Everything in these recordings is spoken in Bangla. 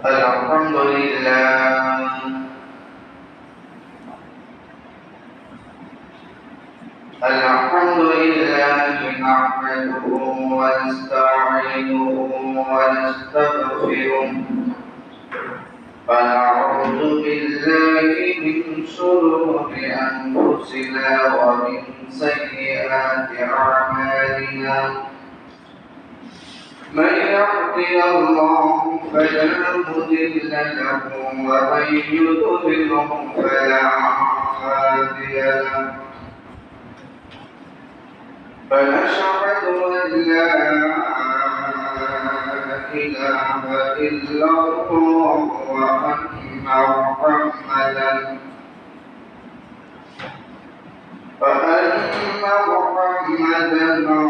الحمد لله نحمده ونستعينه ونستغفره ونعوذ بالله من شرور أنفسنا ومن سيئات أعمالنا من يهده الله فلا مضل له ومن يضلله فلا هادي له فنشهد أن لا إله إلا الله وأن محمدا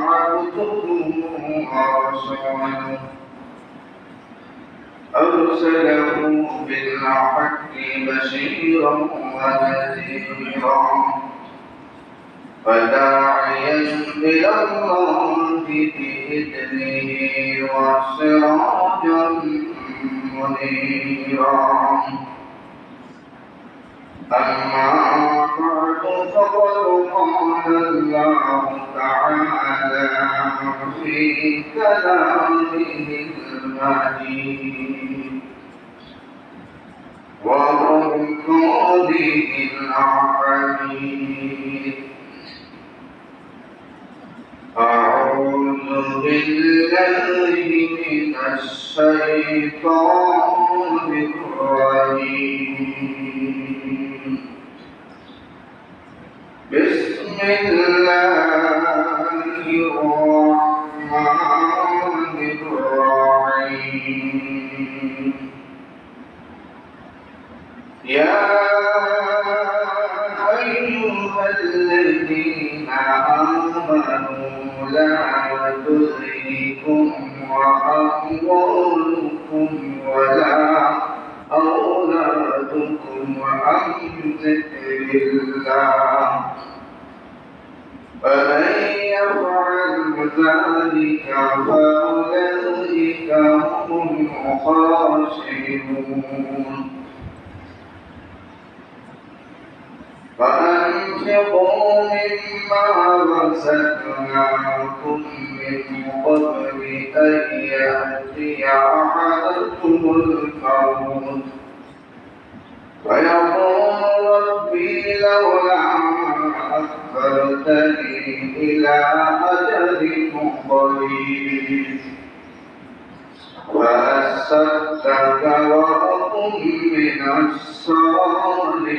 عبده ورسوله أرسله بالحق بشيرا ونذيرا وداعيا إلى الله بإذنه وسراجا منيرا أما بعد فقد قال الله تعالى في كلامه المجيد وفرقانه الحميد أعوذ بالله من الشيطان الرجيم بسم الله الرحمن الرحيم يا أيها الذين آمنوا لا تلهكم أموالكم ولا أولادكم عن ذكر الله ومن يفعل ذلك فأولئك هم الخاسرون وأنفقوا مما رزقناكم من قبل أن يأتي أحدكم الموت ويقول ربي لولا أخرتني إلى أجل قريب وأصدق وأكن من الصالحين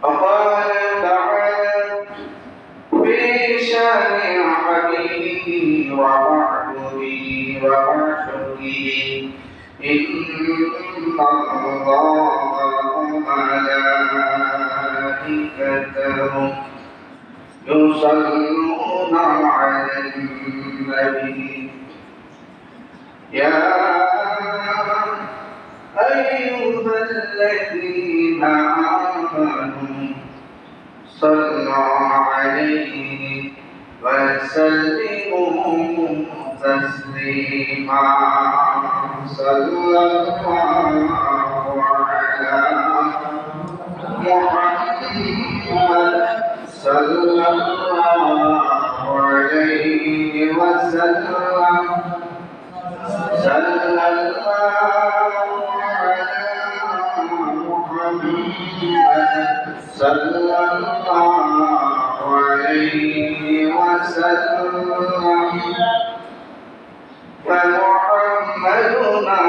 وقال تعالى في شأن حبيبه ومعبوده ومعشوقه إن الله وملائكته يصلون على النبي يا أيها الذين آمنوا صلوا عليه وسلموا تسليما صلى الله على محمد صلى الله عليه وسلم صلى الله على محمد صلى الله عليه وسلم فمحمدنا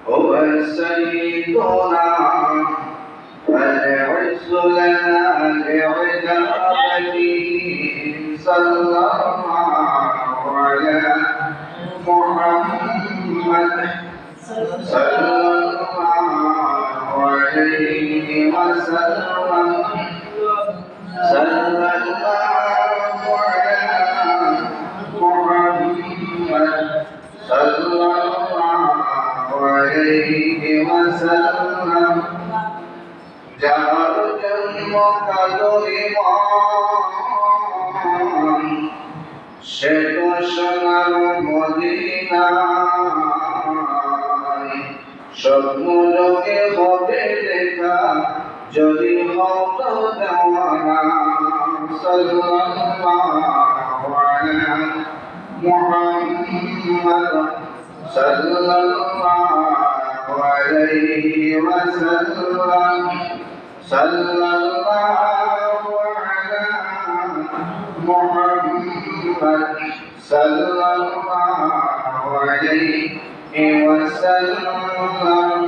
هو سيدنا فالعز لنا لعبادته صلى الله على محمد صلى الله عليه وسلم صلى الله على محمد صلى الله عليه وسلم যার জন্য কালো ইমান সে তো সোনার মদিনায় স্বপ্ন যোগে হবে দেখা যদি হতো দেওয়ানা সাল্লাল্লাহু আলা মুহাম্মদ সাল্লাল্লাহু আলাইহি ওয়াসাল্লাম সাল্লাল্লাহু আলা মুহাম্মদ সাল্লাল্লাহু আলাইহি ওয়াসাল্লাম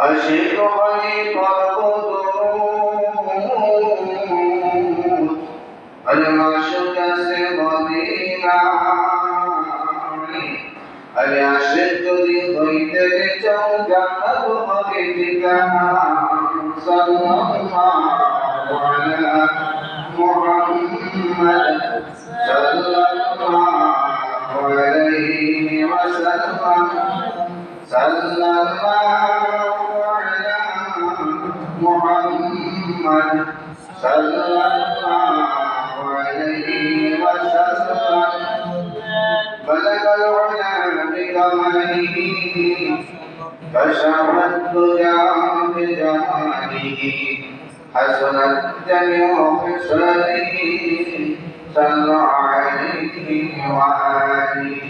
আশিক খলিফার বদরুদ المعشوق سے مدینہ علی عاشق تری خیتے جاؤ جنت مگے ٹھکانہ صلی اللہ علی محمد صلی اللہ علیہ وسلم صلی اللہ علی محمد صلی اللہ عليه وسلم بلغ العلا بكماله كشف الدجى بجماله حسنت جميع خصاله صلى عليه وآله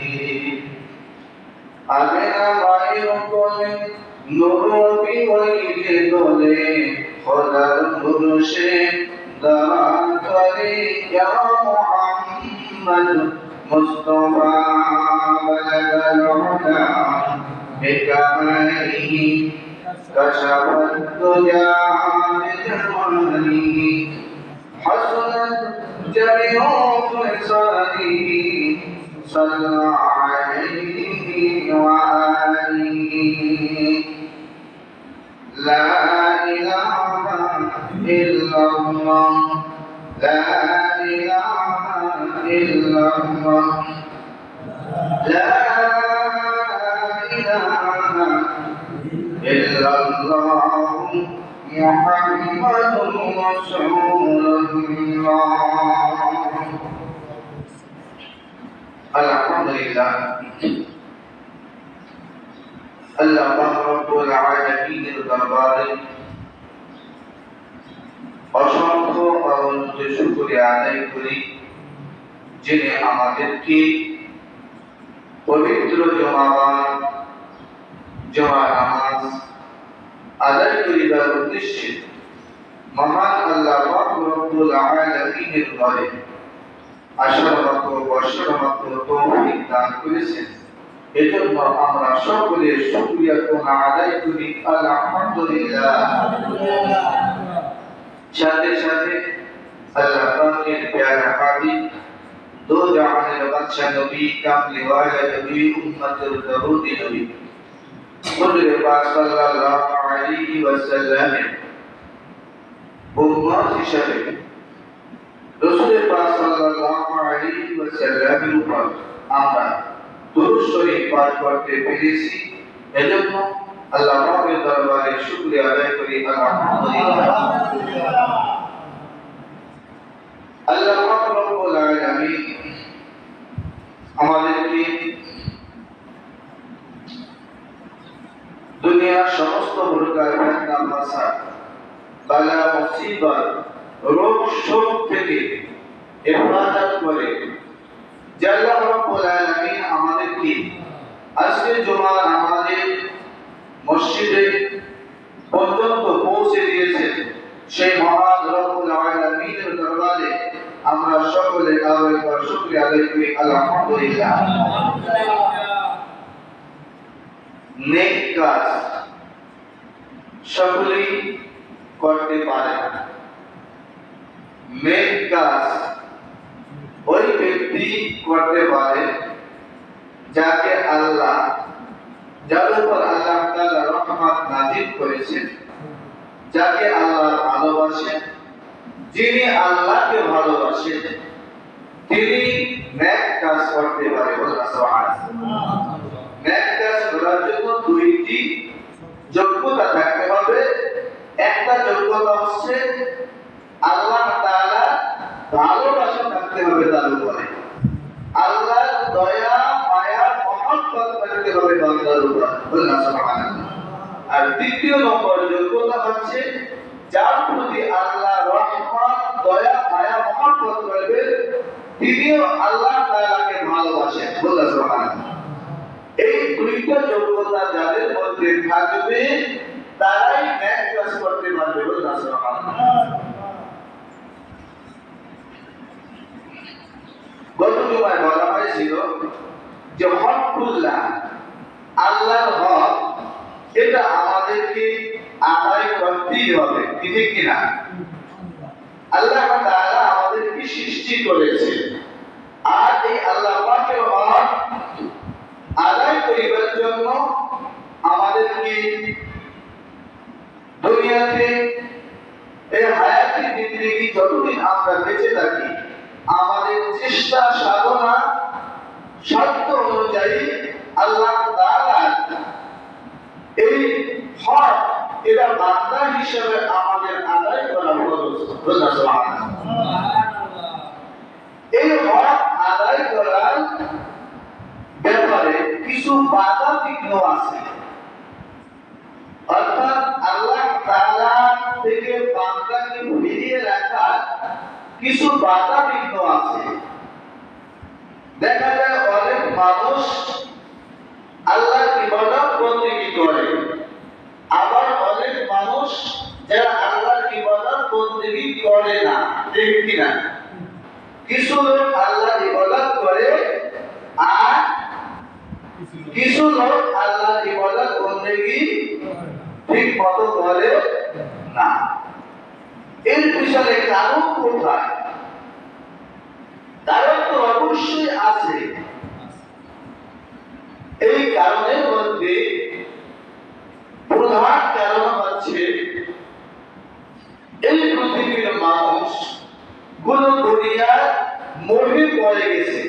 আমেনা বাইর কোলে নূর বিওইতে দোলে খোদার মুর্শে দান করে ইয়া মুহাম্মদ মুস্তাফা বালাগাল উলা বিকামালিহি কাশাফাত দুজা বিজামালিহি হাসানাত জামিউ ফিসালিহি সাল্লাল্লাহু আলাইহি ওয়া আলিহি لا إله إلا الله لا إله إلا الله لا إله إلا الله محمد رسول الله الحمد لله আল্লাহ রাব্বুল আলামিনের দরবারে অসংখ্য অগণিত শুকরিয়া আদায় করি যিনি আমাদেরকে পবিত্র জুমা নামাজ আদায় করিবার উদ্দেশ্যে মহান আল্লাহ রাব্বুল আলামিনের ঘরে আসার মতো বসার মতো তৌফিক দান করেছেন। এজন্য আমরা সকলে শুকরিয়া আদায় করি আলহামদুলিল্লাহ। সাথে সাথে আল্লাহ পাকের প্যারা হাবিব দো জাহানের বাদশা নবী কামলি ওয়ালা নবী উম্মতের দরুদি নবী হুজুর পাক সাল্লাল্লাহু আলাইহি ওয়াসাল্লামের উম্মত হিসেবে রাসূল পাক সাল্লাল্লাহু আলাইহি ওয়াসাল্লামের উপর আমরা দুরূদ শরীফ পাঠ করতে পেরেছি। এজন্য আল্লাহ পাকের দরবারে শুকরিয়া আদায় করি আলহামদুলিল্লাহ। আল্লাহ পাক রব্বুল আলামিন আমাদেরকে দুনিয়ার সমস্ত প্রকার ফিতনা ফাসাদ বালা মুসিবত রোগ শোক থেকে হেফাজত করে যে আল্লাহ রাব্বুল আলামিন আমাদেরকে আজকে জুমার নামাজে মসজিদে পর্যন্ত পৌঁছে দিয়েছেন, সেই মহান রব্বুল আলামিনের দরবারে আমরা সকলে আরো একবার শুকরিয়া আদায় করি আলহামদুলিল্লাহ। নেক কাজ সকলেই করতে পারে। নেক কাজ ওই ব্যক্তি করতে পারে যাকে আল্লাহ, যার উপর আল্লাহ তাআলা রহমত নাযিল করেছেন, যাকে আল্লাহ ভালোবাসেন, যিনি আল্লাহকে ভালোবাসেন তিনি নেক কাজ করতে পারে। বলুন সুবহানাল্লাহ। নেক কাজ করার জন্য দুইটি যোগ্যতা থাকতে হবে। একটা যোগ্যতা হচ্ছে আল্লাহ তাআলা ভালোবাসা থাকতে হবে তার উপরে, আল্লাহর দয়া মায়া মহব্বত থাকতে হবে বান্দার উপর। বলুন সুবহানাল্লাহ। আর দ্বিতীয় নম্বর যোগ্যতা হচ্ছে যার প্রতি আল্লাহ রহমত দয়া মায়া মহব্বত করবে তিনিও আল্লাহ তাআলাকে ভালোবাসেন। বলুন সুবহানাল্লাহ। এই দুইটা যোগ্যতা যাদের মধ্যে থাকবে তারাই ন্যায় কাজ করতে পারবে। বলুন সুবহানাল্লাহ। গত জুমায় বলা হয়েছিল যে হকুল্লাহ, আল্লাহর হক, এটা আমাদেরকে আদায় করতেই হবে, ঠিক কিনা? আল্লাহ তাআলা আমাদেরকে সৃষ্টি করেছে, আর এই আল্লাহ পাকের হক আদায় করিবার জন্য আমাদেরকে দুনিয়াতে এই হায়াতি জিন্দেগি যতদিন আমরা বেঁচে থাকি আমাদের চেষ্টা সাধনা শর্ত অনুযায়ী আল্লাহ তাআলা এই হক এটা বান্দা হিসেবে আমাদের আদায় করা ফরজ। সুবহানাল্লাহ। এই হক আদায় করার ব্যাপারে কিছু বাধা বিঘ্ন আছে, অর্থাৎ আল্লাহ তাআলা থেকে বান্দাকে ফিরিয়ে রাখার কিছু বাধা বিঘ্ন আছে। দেখা যায় অনেক মানুষ আল্লাহর ইবাদত বন্দেগী করে, আবার অনেক মানুষ যারা আল্লাহর ইবাদত বন্দেগী করে না, ঠিক কিনা? কিছু লোক আল্লাহর ইবাদত করে আর কিছু লোক আল্লাহর ইবাদত বন্দেগী ঠিক মতো করে না। এর পিছনে কারণ কোথায়? কারণ তো অবশ্যই আছে। এই কারণের মধ্যে প্রধান কারণ হচ্ছে এই পৃথিবীর মানুষ গুলো দুনিয়ার মোহে পড়ে গেছে,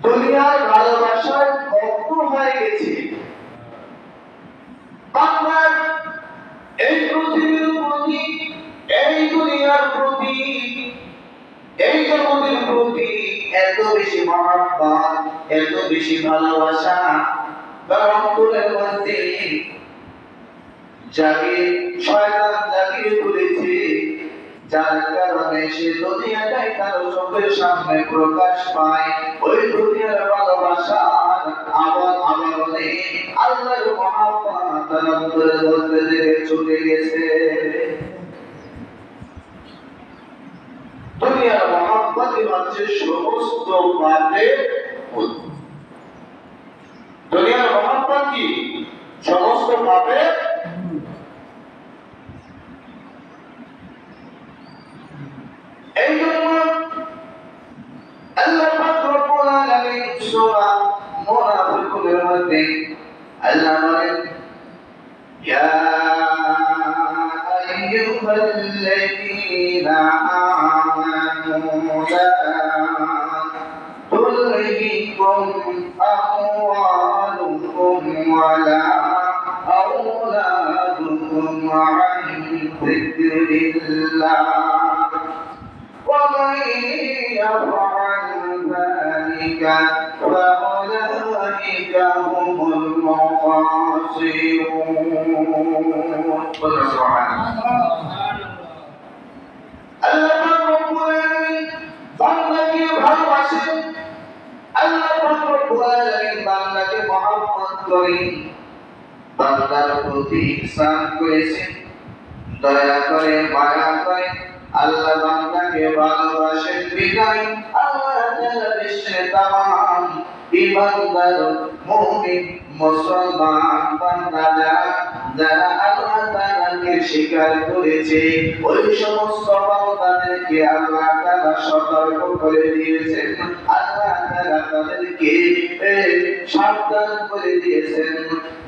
দুনিয়ার ভালোবাসায় মগ্ন হয়ে গেছে। আপনার এই পৃথিবীর প্রতি, এই দুনিয়ার প্রতি, এই জগতের প্রতি এত বেশি মহব্বত, এত বেশি ভালোবাসা তার অন্তরের মধ্যে শয়তান জাগিয়ে তুলেছে, যার কারণে সে দুনিয়াটাই তার চোখের সামনে প্রকাশ পায়। ওই দুনিয়ার ভালোবাসার আবরণে আল্লাহর মহব্বত তার অন্তরের মধ্যে থেকে চলে গেছে। দুনিয়ার মহব্বতই হচ্ছে সমস্ত পাপের মূল। দুনিয়ার মহব্বত কি? সমস্ত পাপের। এই জন্য আল্লাহ পাক রব্বুল আলামিন সূরা মুনাফিকুনের মধ্যে আল্লাহ বলেন, ইয়া আইয়ুহাল্লাযীনা আমানু লা তুলহিকুম আমওয়ালুকুম ওয়ালা আওলাদুকুম আন যিকরিল্লাহ ومن يفعل ذلك فأولئك هم الخاسرون. আল্লাহ রব্বুল আলামিন বান্দাকে ভালোবাসেন, আল্লাহ রব্বুল আলামিন বান্দাকে মহব্বত করেন, বান্দার প্রতি ইহসান করেছেন, দয়া করে মায়া করে আল্লাহ বান্দাকে ভালোবাসেন বিদায় আল্লাহ তাআলা বিশ্বের তামাম ঈমানদার মুমিন মুসলমান বান্দারা যারা আল্লাহ তাআলাকে স্বীকার করেছে ওই সমস্ত বান্দাদেরকে আল্লাহ তাআলা সতর্ক করে দিয়েছেন। আল্লাহ তাআলা তাদেরকে সাবধান করে দিয়েছেন,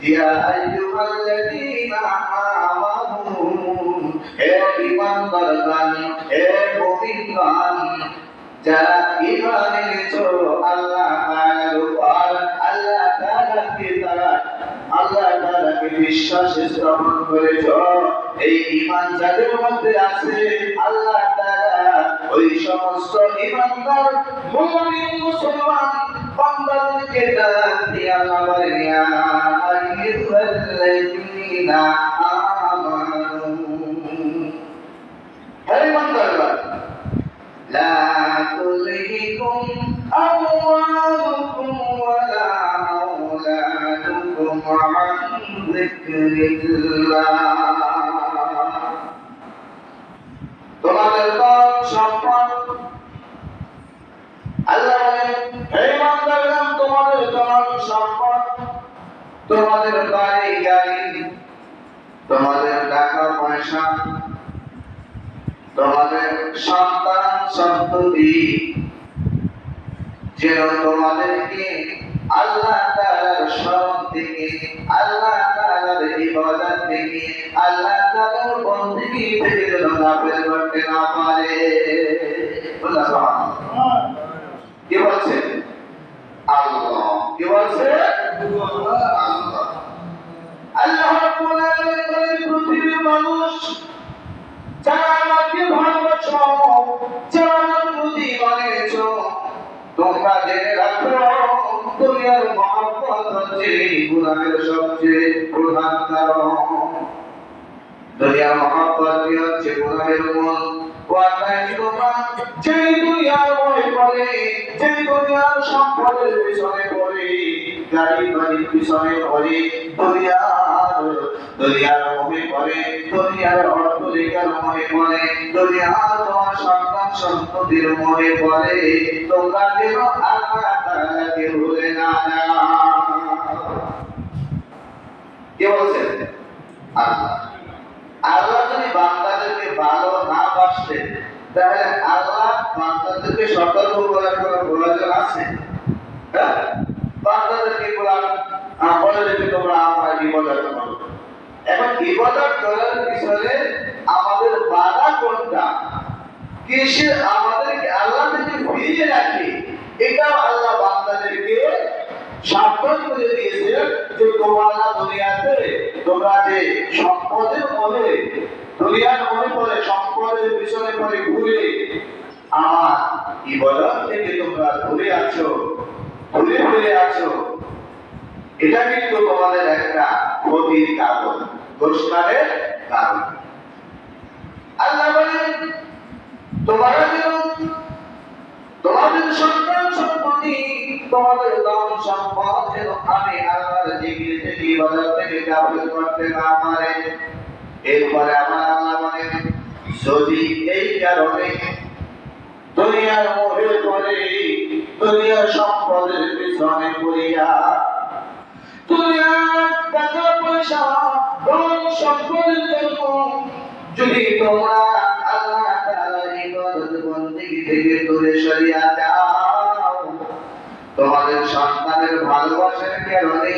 ইয়া আইয়ুহাল্লাযীনা আমানু, হে ঈমানদারগণ, হে মুমিনগণ, যারা ঈমান এনেছো আল্লাহ তাআলার উপর, আল্লাহ তাআলাকে বিশ্বাস স্থাপন করেছো, এই ঈমান যাদের মধ্যে আছে আল্লাহ তাআলা ওই সমস্ত ইমানদার মুমিন মুসলমান বান্দাদেরকে ডাক দিয়ে আল্লাহ বলেন ইয়া আইয়ুহাল্লাযীনা আমানু হে ইমানদাররা লা তুলহিকুম আমওয়ালুকুম ওয়ালা আওলাদুকুম আন যিকরিল্লাহ তোমাদের ধন সম্পদ আল্লাহ বলেন হে ইমানদারগণ তোমাদের ধন সম্পদ তোমাদের বাড়ি গাড়ি তোমাদের টাকা পয়সা তোমাদের সন্তান সন্ততি যেন তোমাদেরকে আল্লাহ তাআলার স্মরণ থেকে আল্লাহ তাআলার ইবাদত থেকে আল্লাহ তাআলার বندگی থেকে যেন গাফিল করতে না পারে। আল্লাহ সুবহানাল্লাহ কি বলছে আল্লাহ কি বলছে আল্লাহ আল্লাহ রাব্বুল আলামিন বলেন পৃথিবীর মানুষ যারা আমাকে ভালোবাসো যারা আমার প্রতি মানেছো তোমরা জেনে রাখো দুনিয়ার মহব্বত হচ্ছে গুনাহের সবচেয়ে প্রধান কারণ। দুনিয়ার মহব্বত কি হচ্ছে গুনাহের মূল। ওয়াল্লাহি তোমরা যেই দুনিয়ার মোহে পড়ে যেই দুনিয়ার সম্পদের পিছনে পড়ে গাড়ি বাড়ির পিছনে পড়ে দুনিয়ার মোহে পড়ে দুনিয়ার অর্থলিকার মোহে পড়ে দুনিয়ার তোমার সন্তান সন্ততির মোহে পড়ে তোমরা যেন আল্লাহ তাআলাকে ভুলে না যাও। কে বলছেন আল্লাহ। আল্লাহ যদি বান্দাদেরকে ভালো না বাসতেন তাহলে আল্লাহ বান্দাদেরকে সতর্ক করার কোনো প্রয়োজন আছে? বান্দাদেরকে বলে যে তোমরা আমার ইবাদত করো। এখন ইবাদত করার পিছনে আমাদের বাধা কোনটা, কিসে আমাদেরকে আল্লাহ থেকে ফিরিয়ে রাখে, এটাও আল্লাহ বান্দাদেরকে সাবধান করে দিয়েছেন যে তোমরা দুনিয়াতে তোমরা যে সম্পদের মনে দুনিয়ার মনে পড়ে সম্পদের পিছনে পড়ে ঘুরে আমার ইবাদত থেকে তোমরা দূরে আছো দূরে ফিরে আছো, এটা কিন্তু তোমাদের একটা ক্ষতির কারণ, দুষ্কারের কারণ। আল্লাহ বলেন তোমরা যেন তোমাদের সন্তান সন্ততি তোমাদের ধন সম্পদ যেন আমি আল্লাহর জিকির থেকে ইবাদত থেকে গাফিল করতে না পারে। এরপরে আমার আল্লাহ বলেন যদি এই কারণে দুনিয়ার মোহে পড়ে দুনিয়ার সম্পদের পিছনে পড়িয়া দুনিয়ার টাকা পয়সা ধন সম্পদের জন্য যদি তোমরা আল্লাহ তাআলার ইবাদত বندگی থেকে দূরে সরিয়া যাও তোমাদের সন্তানের ভালোবাসার কারণে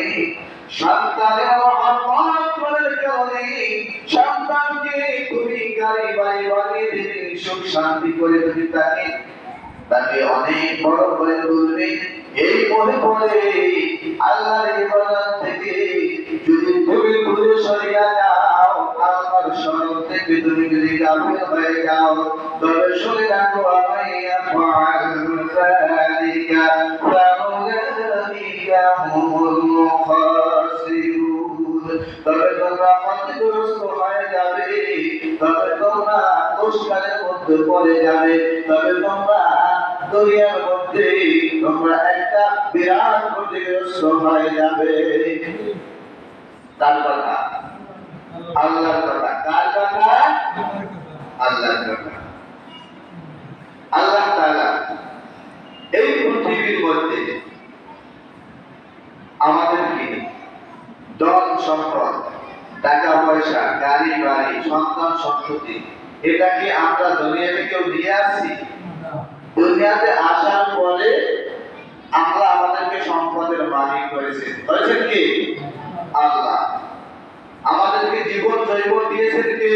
সন্তানের মহব্বত করার কারণে সন্তানকে তুমি গাড়ি বাড়ি বানিয়ে দিবে সুখ শান্তি করে তুমি তাকে অনেক বড় করে তুলবে, এই মনে পড়ে আল্লাহর ইবাদত থেকে যদি তুমি দূরে সরিয়া যাও আল্লাহর স্মরণ থেকে তুমি যদি গাফিল হয়ে যাও তবে শুনে রাখো আল্লাহ ফাআলিকা ফাউলাইকা হুমুল মুখাসিরুন, তবে তোমরা ক্ষতিগ্রস্ত হয়ে যাবে, তবে তোমরা দুষ্কারের মধ্যে পড়ে যাবে, তবে তোমরা দুনিয়ার মধ্যে তোমরা একটা বিরাট ক্ষতিগ্রস্ত হয়ে যাবে। তার কথা আল্লাহর কথা, কার কথা আল্লাহর কথা। আল্লাহ তাআলা এই পৃথিবীর মধ্যে আমাদেরকে ধন সম্পদ টাকা পয়সা গাড়ি বাড়ি সন্তান সন্ততি এটাকে আমরা দুনিয়াতে কেউ নিয়ে আসি? দুনিয়াতে আসার পরে আমরা আমাদেরকে সম্পদের মালিক করেছেন কি আল্লাহ। আমাদেরকে জীবন জৈবন দিয়েছেন কে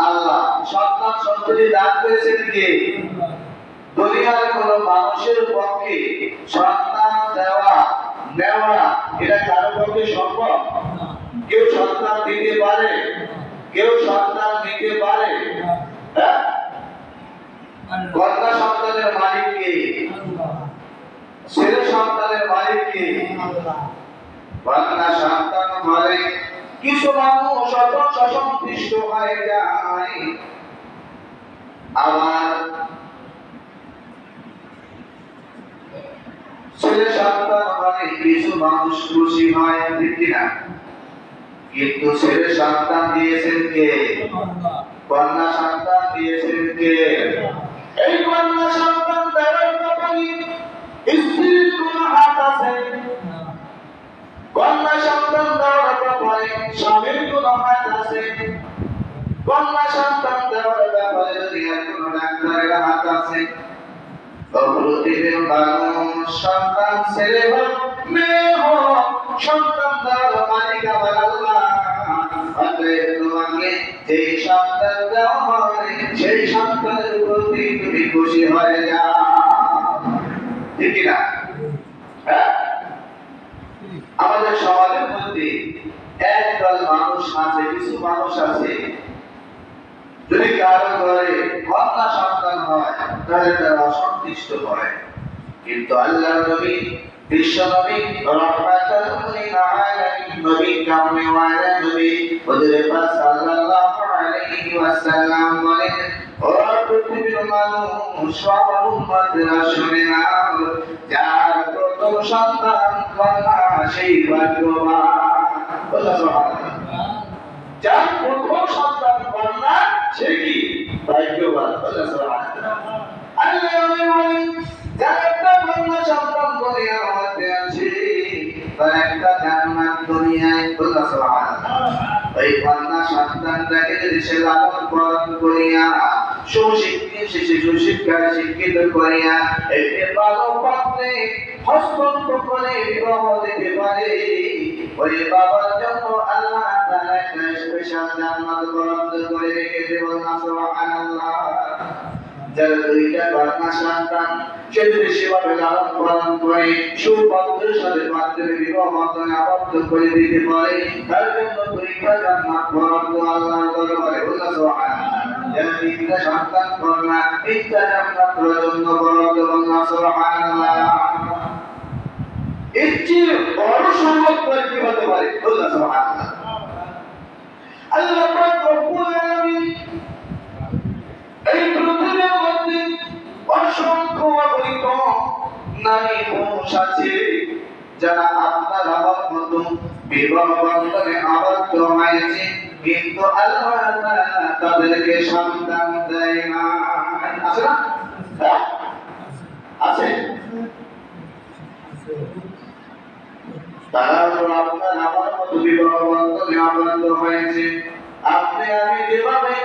আল্লাহ। সন্তান সন্ততি দান করেছেন কে? দুনিয়ার কোন মানুষের পক্ষে সন্তান দেওয়া নেওয়া এটা কারো পক্ষে সম্ভব? কেউ সন্তান দিতে পারে? কেউ সন্তান দিতে পারে? কন্যা সন্তানের মালিক কে? ছেলে সন্তানের মালিক কে? কন্যা সন্তান হলে কিছু মানুষ অসন্তুষ্ট হয়ে যায়, আবার ছেলে সন্তান হলে কিছু মানুষ খুশি হয়, ঠিক কিনা? কিন্তু ছেলে সন্তান দিয়েছেন কে? কন্যা সন্তান দিয়েছেন কে? এই কন্যা সন্তান দেওয়ার ব্যাপারে স্ত্রীর কোন হাত আছে? কন্যা সন্তান দেওয়ার ব্যাপারে স্বামীর কোন হাত আছে? কন্যা সন্তান দেওয়ার ব্যাপারে দুনিয়ার কোন ডাক্তারের হাত আছে? প্রতিদিন মানুষ সন্তান ছেলে হোক মেয়ে হোক সন্তান দেওয়ার মালিক আমার আল্লাহ। অতএব তোমাকে যেই সন্তান দেওয়া হয় সেই সন্তানের প্রতি তুমি খুশি হয়ে যাও, ঠিক না? হ্যাঁ, আমাদের সমাজের মধ্যে একদল মানুষ আছে, কিছু মানুষ আছে, যদি কারো ঘরে কন্যা সন্তান হয় তাহলে তারা অসন্তুষ্ট হয়। কিন্তু আল্লাহর নবী বিশ্ব নবী রাহমাতুল লিল আলামিন নবী কামলিওয়ালা নবী হুজুর পাক সাল্লাল্লাহু আলাইহি ওয়াসাল্লাম বলেন, ও পৃথিবীর মানুষ সব উম্মতরা শুনে নাও, যার প্রথম সন্তান কন্যা সেই ভাগ্যবান। আল্লাহ সুবহানাহু, যার প্রথম সন্তান কন্যা সে কি ভাগ্যবান। আল্লাহ সুবহানাহু, আল্লাহ বলেন যার একটা কন্যা সন্তান দুনিয়ার মধ্যে আছে তার একটা জান্নাত দুনিয়ায়। আল্লাহ সুবহানাহু, ওই কন্যা সন্তানটাকে যদি সে লালন পালন করিয়া সুশিক্ষায় শিক্ষিত করিয়া একটি ভালো পাত্রে হস্তান্তর করে বিবাহ দিতে পারে, ওই বাবার জন্য আল্লাহ তাআলা একটা স্পেশাল জান্নাত বরাদ্দ করে রেখেছে। বলুন সুবহানাল্লাহ। যার দুইটা কন্যা সন্তান সে যদি সেভাবে লালন পালন করে সুপাত্রের সাথে পাত্রের বিবাহ বন্ধনে আবদ্ধ করে দিতে পারে, তার জন্য দুইটা জান্নাত বরাদ্দ আল্লাহর দরবারে। বলুন সুবহানাল্লাহ। যার তিনটা সন্তান কন্যা তিনটা জান্নাত জন্য বরাদ্দ। বলুন সুবহানাল্লাহ। এর চেয়ে বড় সম্পদ কি হতে পারে? বলুন সুবহানাল্লাহ। আল্লাহ পাক রব্বুল আলামিন এই পৃথিবীর মধ্যে অসংখ্য অগণিত নারী পুরুষ আছে যারা আপনার আমার মতো বিবাহ বন্ধনে আবদ্ধ হয়েছে, কিন্তু আল্লাহ তাআলা তাদেরকে সন্তান দেয় না। আছে না? আছে। তারা আপনার আমার মতো বিবাহ বন্ধনে আবদ্ধ হয়েছে, আপনি আমি যেভাবে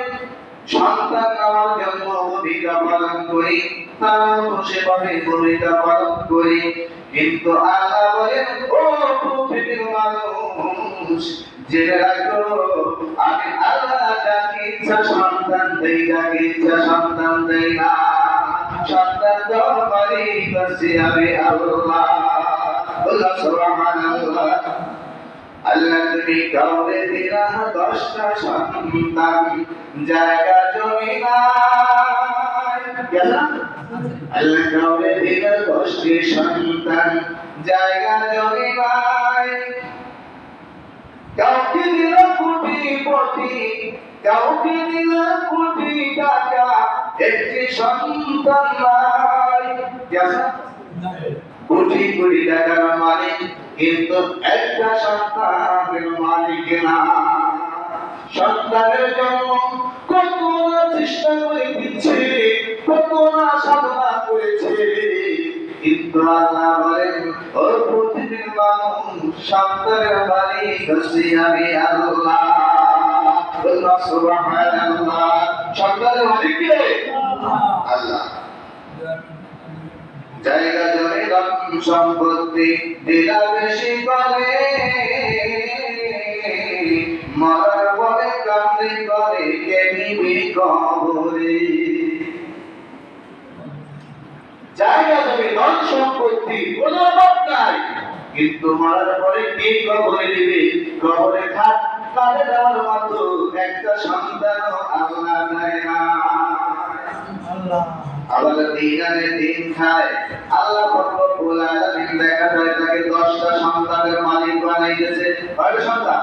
সন্তান নেওয়ার জন্য ভূমিকা পালন করি তারাও সেভাবে ভূমিকা পালন করি, কিন্তু আল্লাহ বলেন, ও পৃথিবীর মানুষ জেনে রাখো, আমি আল্লাহ যাকে ইচ্ছা সন্তান দেই, যাকে ইচ্ছা সন্তান দেই না। সন্তান দেওয়ার মালিক হচ্ছি আমি আল্লাহ। আল্লাহ সুবহানাল্লাহ। আল্লাহ তুমি কাউরে দিলা 10টা সন্তান, জায়গা জমি নাই। আল্লাহ কাউরে দিলা 10টি সন্তান, জায়গা জমি নাই। কাউকে দিলা কোটিপতি, কাউকে দিলা কোটি টাকা, একটি সন্তান নাই। কোটি কোটি টাকার মালিক কিন্তু একটা সন্তানের মালিক না। সন্তানের জন্য কত না চেষ্টা করে দিচ্ছে, কত না সাধনা করেছে, কিন্তু আল্লাহ বলেন, ও পৃথিবীর মানুষ সন্তানের মালিক হচ্ছি আমি আল্লাহ। আল্লাহ সুবহানাল্লাহ। সন্তানের মালিক কে? আল্লাহ। জায়গা জমি ধন সম্পত্তি দিলা বেশি করে, মরার পরে কান্দি করে কে নিবি কবরে। জায়গা জমি ধন সম্পত্তি কোনো অভাব নাই, কিন্তু মরার পরে কে কবরে দিবে? কবরে খাট কাঁধে দেওয়ার মতো একটা সন্তান আল্লাহ দেয় না। আল্লাহ আবার দিন খায়। আল্লাহ রব্বুল আলামিন দেখা যায় তাকে 10টা সন্তানের মালিক বানাইতেছে। কয়টা সন্তান?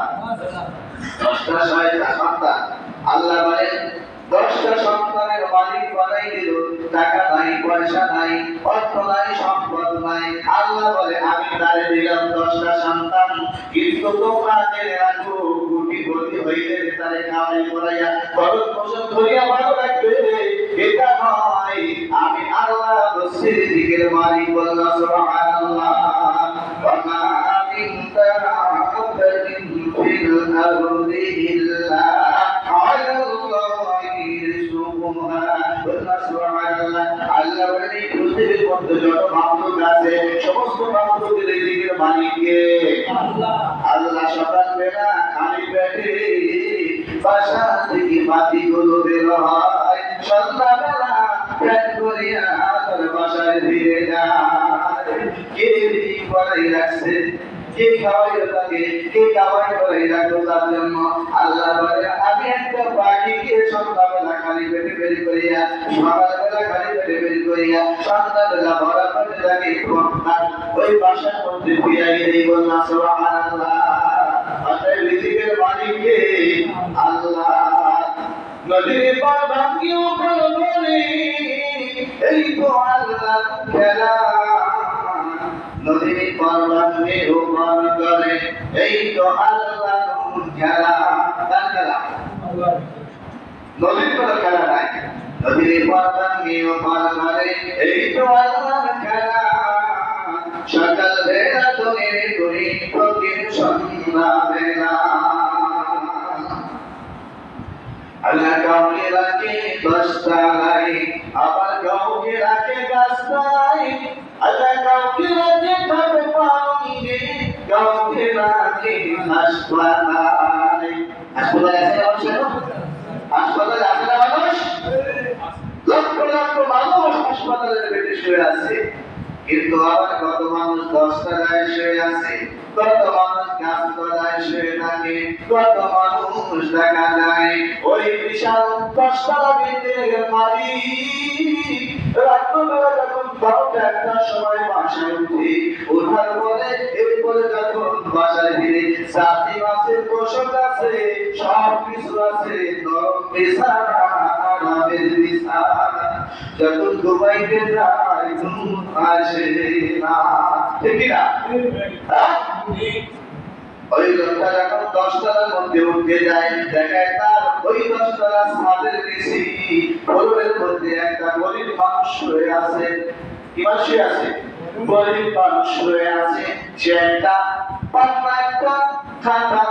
10টা 6টা সন্তান। আল্লাহ বলেন 10টা সন্তানের মালিক বানাই দিল, টাকা নাই, পয়সা নাই, অর্থ নাই, সম্পদ নাই। আল্লাহ বলে আমি তারে দিলাম 10টা সন্তান, কিন্তু তোমরা জেনে রাখো কোটিপতি হইলে তারে খাওয়াই পড়াইয়া খরচ পোষণ করিয়া ভালো রাখবে, এটা নয়। আমি আল্লাহ বসির দিকের মালিক, বললাম সুবহানাল্লাহ। ওয়া মা মিন দাব্বাতিন ফিল আরদি ইল্লা আলাল্লাহি রিজকুহা। বললাম সুবহানাল্লাহ। আল্লাহ বলেন এই পৃথিবীর মধ্যে যত মাখলুক আছে সমস্ত মাখলুকের রিজিকের মালিক কে? আল্লাহ। আল্লাহ সকালবেলা খালি পেটে বাসা থেকে বাতিগুলো বের হয়, সন্ধ্যাবেলা পেট ভরিয়া তার বাসায় ফিরে যায়। কে রিজিক বানাই রাখছে, কে খাওয়াই তাকে, কে খাওয়াই বানাই রাখলো তার জন্য। আল্লাহ বলে আমি একটা পাখিকে সন্ধ্যাবেলা খালি পেটে বের করিয়া, সকালবেলা খালি পেটে বের করিয়া, সন্ধ্যাবেলা ভরা পেটে তাকে ওই বাসার মধ্যে ফিরাইয়ে দিই। বললাম সুবহানাল্লাহ। অতএব রিজিকের মালিক কে? আল্লাহ। নদীর পার ভাঙ্গিও বলে এই তো আল্লাহ খেলা, নদীর পার ভাঙ্গিও পার করে এই তো আল্লাহ খেলা। কার খেলা? নদীর পার খেলা নাই, নদীর পার ভাঙ্গিও পার করে এই তো আল্লাহ খেলা। সকাল বেলা তোদের করি প্রতিদিন সন্ধ্যা বেলা। আল্লাহ কাউকে রাখে দশতলায়, আবার কাউকে রাখে গাছতলায়। আল্লাহ কাউকে রাখে খাবে পানিতে, কাউকে রাখে হাসপাতালে। হাসপাতালে আছে না মানুষ? হাসপাতালে আছে না মানুষ? লক্ষ লক্ষ মানুষ হাসপাতালের বেডে শুয়ে আছে, কিন্তু আবার কত মানুষ 10তলায় শুয়ে আছে, কত মানুষ গাছতলায় শুয়ে থাকে, কত মানুষ দেখা যায় ওই বিশাল 10তলা বিল্ডিংয়ের মালিক রাত্রবেলা যখন 12টা সময় বাসায় উঠে, ওঠার পরে এরপরে যখন বাসায় ফিরে জাতি মাছের পোশাক আছে, সব কিছু আছে, নরম বিছানা, আরামের বিছানা। যখন ঘুমাইতে যায় ঘুম আসে না, ঠিক না? ওই লোকটা যখন 10তলার মধ্যে উঠতে যায়, দেখায় তার ওই 10তলা ছাদের নিচে ফ্লোরের মধ্যে একটা গরিব মানুষ শুয়ে আছে। কি মানুষ শুয়ে আছে? গরিব মানুষ শুয়ে আছে। সে একটা পাতলা একটা খাতা,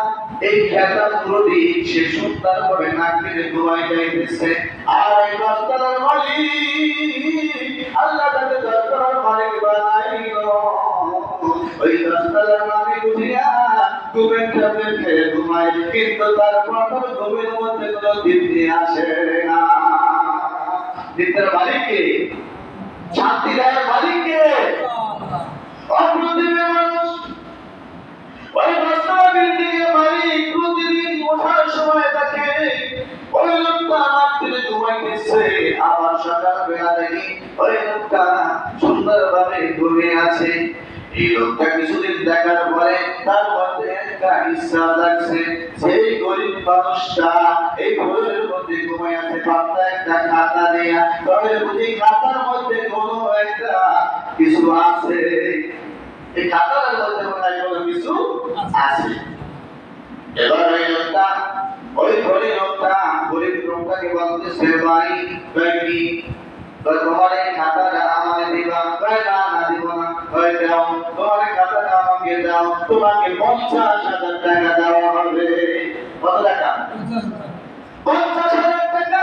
এই খাতা পুরোটি সে সুন্দর করে নাক দিয়ে ঘুমাই যাইতেছে। আর এই 10তলার মালিক, আল্লাহ তাকে 10তলার মালিক বানাইল। ওই 10তলার মালিক উঠিয়া ঘুমের ট্যাবলেট খেয়ে ঘুমায়, কিন্তু তার প্রথম ঘুমের মধ্যে কোনো তৃপ্তি আসে না। তৃপ্তির মালিককে, শান্তি দেওয়ার মালিককে, অপ্রতিমের মানুষ। ওই 10তলা বিল্ডিংয়ের মালিক প্রতিদিন ওঠার সময় তাকে ওই লোকটা রাত্রে ঘুমাইতেছে, আবার সকালবেলা দেখি ওই লোকটা সুন্দরভাবে ঘুমিয়ে আছে। এই লোকটা কিছুদিন দেখার পরে তার মধ্যে একটা ইচ্ছা লাগছে, সেই গরিব মানুষটা এই ঘরের মধ্যে ঘুমাই আছে, পাতলা একটা খাতা দেয়া, তবে বুঝি খাতার মধ্যে কোনো একটা কিছু আছে। এই খাতার মধ্যে মনে হয় কোনো কিছু আছে। এবার ওই লোকটা, ওই গরিব লোকটাকে বলতেছে ভাই কি তোমার এই খাতাটা আমাকে দিবা? না না দিব না। দাও, তোমার এই খাতাটা আমাকে দাও, তোমাকে 50,000 টাকা দেওয়া হবে। কত টাকা? 50,000 টাকা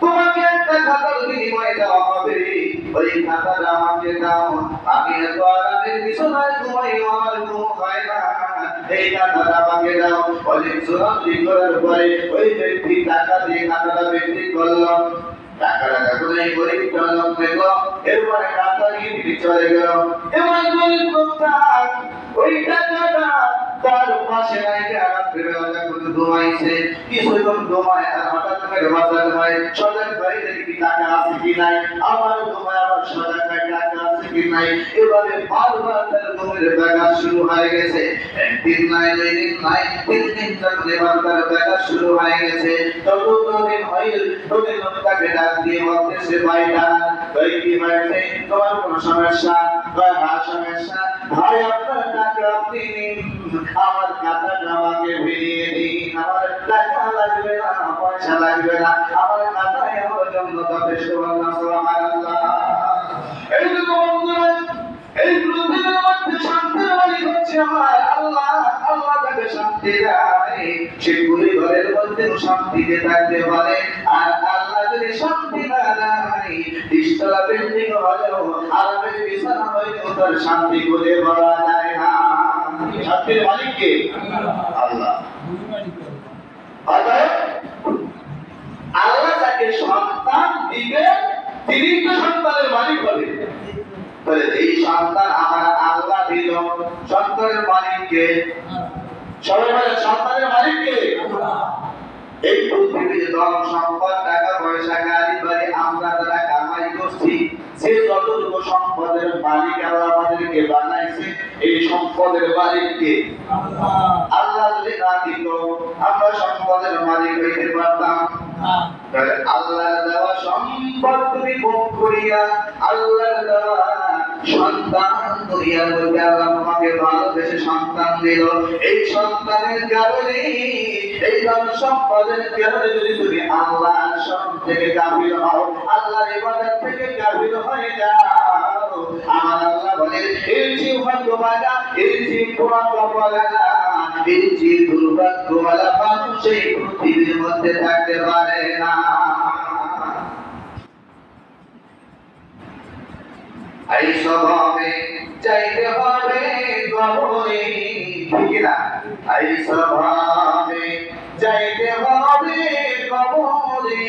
তোমাকে একটা খাতার বিনিময়ে দেওয়া হবে। ওই খাতাটা আমাকে দাও, আমি এত আরামের বিছানায় ঘুমাই, আমার ঘুম হয় না। এই খাতাটা আমাকে দাও। অনেক জোরাজুরি করার পরে ওই ব্যক্তি টাকা দিয়ে খাতাটা বিক্রি করলো। টাকাটা যখন এই গরিবটা লোক দেখলো, এরপরে টাকা নিয়ে তিনি চলে গেল। এবার গরিব লোকটা ওই টাকাটা তার পাশে রাখে রাত্রিবেলা যখন ঘুমাইছে, কিছুক্ষণ ঘুমায় আর হঠাৎ করে বাজার হয়, সজাগ করে দেখি টাকা আছে কি নাই, আবার ঘুমায় আবার সজাগ হয় টাকা আছে কি নাই, এভাবে বারবার তার ঘুমের ব্যাঘাত শুরু হয়ে গেছে। একদিন নাই, দুই দিন নাই, তিন দিন যখন এবার তার ব্যাঘাত শুরু হয়ে গেছে, ততদিন হয় ওদের লোকটাকে ডাক দিয়ে বলতেছে, ভাইটা ভাই কি হয়েছে, তোমার কোনো সমস্যা? ভাই হ্যাঁ সমস্যা। ভাই আপনার টাকা আপনি নিন, আমার খাতাটা আমাকে ফিরিয়ে দিন, আমার টাকা লাগবে না, পয়সা লাগবে না, আমার খাতায় আমার জন্য যথেষ্ট। আল্লাহ সুবহানাল্লাহ। এই যে বন্ধুরা, এই প্রতিদিনের মধ্যে শান্তির মালিক হচ্ছে আমার আল্লাহ। আল্লাহ তাকে শান্তি দেয়, সে পরিবারের মধ্যে শান্তিতে থাকতে পারে। আর আল্লাহ যদি শান্তি না দেয়, ইশতলা বিল্ডিং হলেও আরামের বিছানা হলেও তার শান্তি খুঁজে পাওয়া যায় না। শান্তির মালিক কে? আল্লাহ। অতএব আল্লাহ যাকে সন্তান দিবে তিনি তো সন্তানের মালিক হবে। তাহলে এই সন্তান আমার আল্লাহ দিল, সন্তানের মালিক কে? সবাই বলে সন্তানের মালিক কে? এই পৃথিবীর ধন সম্পদ টাকা পয়সা গাড়ি বাড়ি আমরা যারা কামাই করছি, সে যতটুকু সম্পদের মালিক আল্লাহ আমাদেরকে বানাইছে, এই সম্পদের মালিক কে? আল্লাহ যদি না দিত আমরা সম্পদের মালিক হইতে পারতাম? তাহলে আল্লাহর দেওয়া সম্পদ তুমি ভোগ করিয়া, আল্লাহর দেওয়া সন্তান দুনিয়ার মধ্যে আল্লাহ তোমাকে ভালোবেসে সন্তান দিল, এই সন্তানের কারণে এই ধন সম্পদের কারণে যদি তুমি আল্লাহর শরণ থেকে গাফিল হও, আল্লাহর ইবাদত থেকে গাফিল হয়ে যাও, আমার আল্লাহ বলেন ইরজি ভাগ্যবানা, ইরজি পুরাতপলানা, ইরজি দুর্ভাগ্যওয়ালা মানুষ এই পৃথিবীর মধ্যে থাকতে পারে না। এই স্বভাবে চাইতে হবে কবরে, ঠিক না? এই স্বভাবে চাইতে হবে কবরে,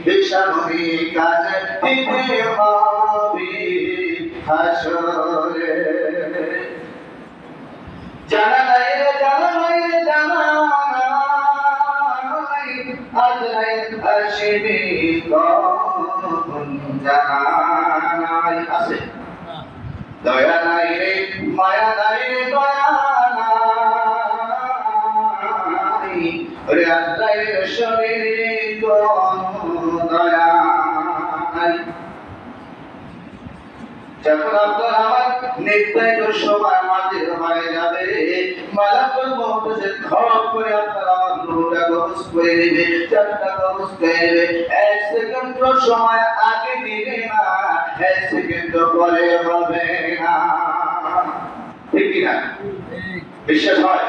বিষমী কাজ দিতে হবে হাসরে। জানা নাই রে জানা নাই রে জানা নাই, আজরাইল আসবে কখন জানা নাই। আছে দয়া নাই রে মায়া নাই রে দয়া নাই, রে আজরাইল শরীরে কোন দয়া নাই। যখন আপনার আমার নির্ধারিত সময় হাজির হয়ে যাবে, মালাকুল মউত এসে খপ করে আপনার আমার রূহটা কবজ করে নেবে, জানটা কবজ করে নেবে। এক সেকেন্ড সময় আগে দিবে না, এক সেকেন্ড পরে হবে না, ঠিক কি না? বিশ্বাস হয়?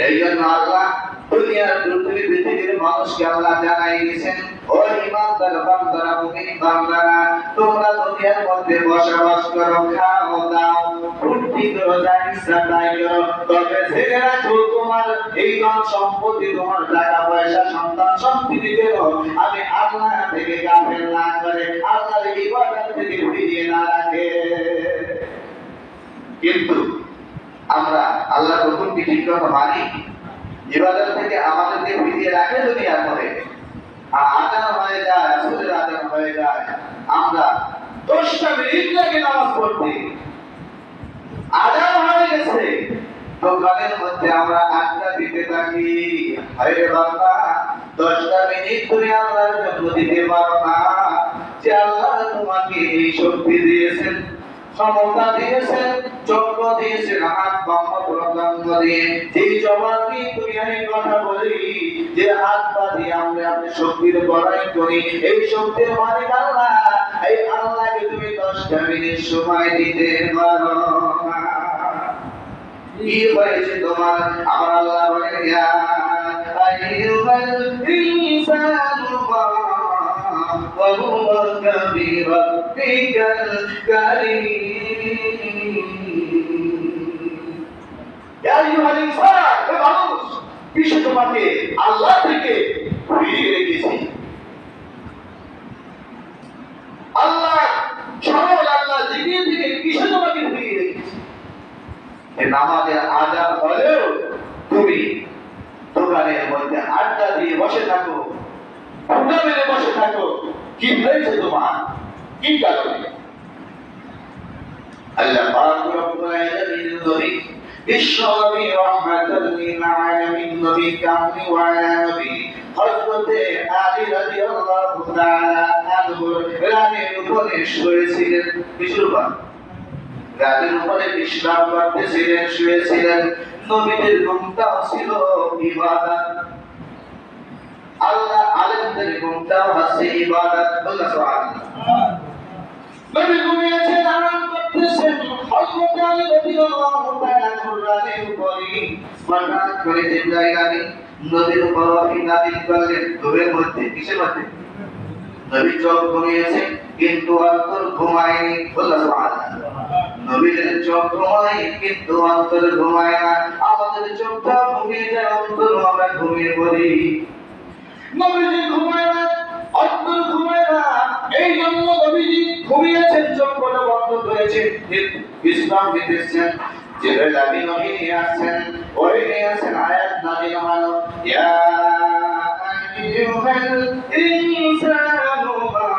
এই জন্য আল্লাহ দুনিয়ার পৃথিবীর মানুষকে আল্লাহ জানাই দিয়েছেন, ও ইমানদার বান্দারা, মুমিন বান্দারা, তোমরা দুনিয়ার মধ্যে বসবাস করো, খাও দাও, ফুর্তি করো, যা ইচ্ছা তাই করো, তবে জেনে রাখো তোমার এই ধন সম্পত্তি, তোমার টাকা পয়সা, সন্তান সন্ততি যেন আমি আল্লাহ থেকে গাফেল না করে, আল্লাহর ইবাদত থেকে ফিরিয়ে না রাখে। কিন্তু আমরা আল্লাহর হুকুমকে ঠিক কথা মানি, ইবাদত থেকে আমাদেরকে ফিরিয়ে রাখে দুনিয়ার মধ্যে, আর আজান হয়ে যায়, আসরের আজান হয়ে যায়, আমরা 10টা মিনিট লাগে নামাজ পড়তে, আজান হয়ে গেছে, দোকানের মধ্যে আমরা আড্ডা দিতে থাকি। আরে বাবা, 10টা মিনিট তুমি আল্লাহর জন্য দিতে পারো না? যে আল্লাহ তোমাকে এই শক্তি দিয়েছেন, ক্ষমতা দিয়েছেন, চক্র দিয়েছেন, হাত বাম প্রত্যঙ্গ দিয়ে, যেই জবান দিয়ে তুমি আমি কথা বলি, যে হাত পা দিয়ে আমরা আপনি শক্তির বড়াই করি, এই শক্তির মালিক আল্লাহ। এই আল্লাহকে তুমি 10টা মিনিট সময় দিতে পারো না? কি হয়েছে তোমার? আমার আল্লাহ বলেন, ইয়া আইয়ুহাল ইনসানু মা গরুরকা বিরাব্বিকাল কারীম। ইয়া আইয়ুহাল ইনসান, হে মানুষ, কিসে তোমাকে আল্লাহ থেকে ফিরিয়ে রেখেছি? আল্লাহ সরল আল্লাহ জিকির থেকে কিসে তোমাকে ফিরিয়ে রেখেছে? এই নামাজের আজান হলেও তুমি দোকানের মধ্যে আড্ডা দিয়ে বসে থাকো, আড্ডা মেরে বসে থাকো। কি হয়েছে তোমার? কি কারণে? আল্লাহ পাক রব্বুল আলামিন নবী বিশ্বনবী রাহমাতুল লিল আলামিন নবী কামলি ওয়ালা নবী হযরতে আলী রাদিয়াল্লাহু তাআলা আনহু রানের উপরে শুয়েছিলেন। বিশুরবান রানের উপরে বিশ্রাম করতেছিলেন, শুয়েছিলেন। নবীদের ঘুমটাও ছিল ইবাদত। আল্লাহ আলেমদের ঘুমটাও আছে ইবাদত। বলা সুবহানাল্লাহ। নবী ঘুমিয়েছেন, আরাম করতেছেন। হযরত আলী রাদিয়াল্লাহু তাআলা রানের উপরে হঠাৎ করে জিবরাইল আমিন নবীর উপর ওহী নাযিল করলেন। ঘুমের মধ্যে, কিসের মধ্যে? নবী চোখ ঘুমিয়েছে কিন্তু অন্তর ঘুমায়নি। বলা সুবহানাল্লাহ। নবীদের চোখ ঘুমায় কিন্তু অন্তর ঘুমায় না। আমাদের চোখটা ঘুমিয়ে যায়, অন্তর আমরা ঘুমিয়ে পড়ি। নবীজি ঘুমায় না, অন্তর ঘুমায় না। এই জন্য নবীজি ঘুমিয়েছেন, চোখটা বন্ধ করেছেন, বিশ্রাম নিতেছেন। জিবরাইল আমিন ওহী নিয়ে আসছেন, ওহী নিয়ে আসছেন, আয়াত নাযিল হলো, ইয়া আইয়ুহাল ইনসানু মা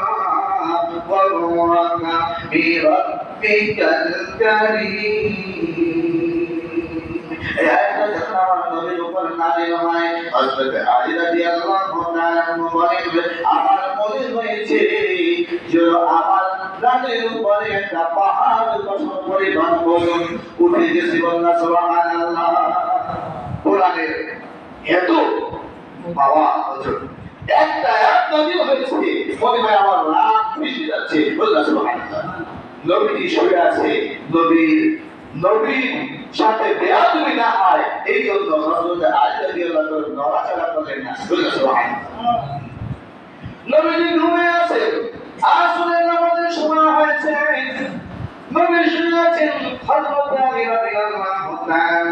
গররাকা বিরাব্বিকাল কারীম। এই আয়াতটা যখন আমার নবীর উপর নাযিল হয়, হযরত আলী রাদিয়াল্লাহু তাআলা বলেন, আমার মনে হয়েছে যে আমার রানের উপরে একটা পাহাড় বসন পরিমাণ ওজন উঠে গেছে। বলনা সুবহানাল্লাহ। কোরআনের এত পাওয়া ওজন, একটা আয়াত নাযিল হয়েছে, মনে হয় আমার রাত ভেসে যাচ্ছে। বলনা সুবহানাল্লাহ। নবীজি শুয়ে আছে, নবীর সাথে বেয়াদবি না হয় এই জন্য হযরত আলী রাদিয়াল্লাহু তাআলা নড়াচড়া করলেন না। বলনা সুবহানাল্লাহ। নবীজি ঘুমিয়ে আছেন, আসরের নামাজের সময় হয়েছে। নবী শুয়ে আছেন, হযরত আলী রাদিয়াল্লাহু তাআলা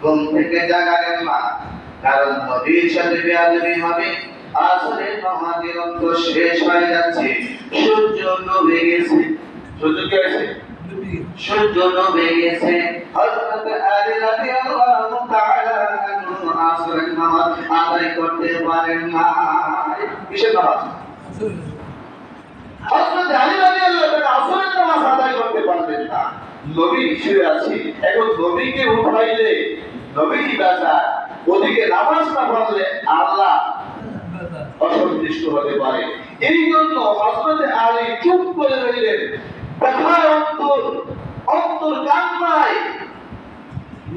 ঘুম থেকে জাগালেন না, কারণ নবীর সাথে বেয়াদবি হবে। আসরের নামাজের অন্ত শেষ হয়ে যাচ্ছে, সূর্য ডুবে গেছে। সূর্য কি হয়েছে? সূর্য ডুবে গেছে। হযরত আলী রাদিয়াল্লাহু তাআলা আসরের নামাজ আদায় করতে পারেন না। কিসের নামাজ? হযরত আলী রাদিয়াল্লাহু তাআলা আসরের নামাজ আদায় করতে পারলেন না। নবী শুয়ে আছে, এখন নবীকে উঠাইলে নবীজি বাঁচায়, ওদিকে নামাজ না পড়লে আল্লাহ অসন্তুষ্ট হতে পারে। এই জন্য হযরত আলী চুপ করে রইলেন। ব্যথায় অন্তর কান্নায়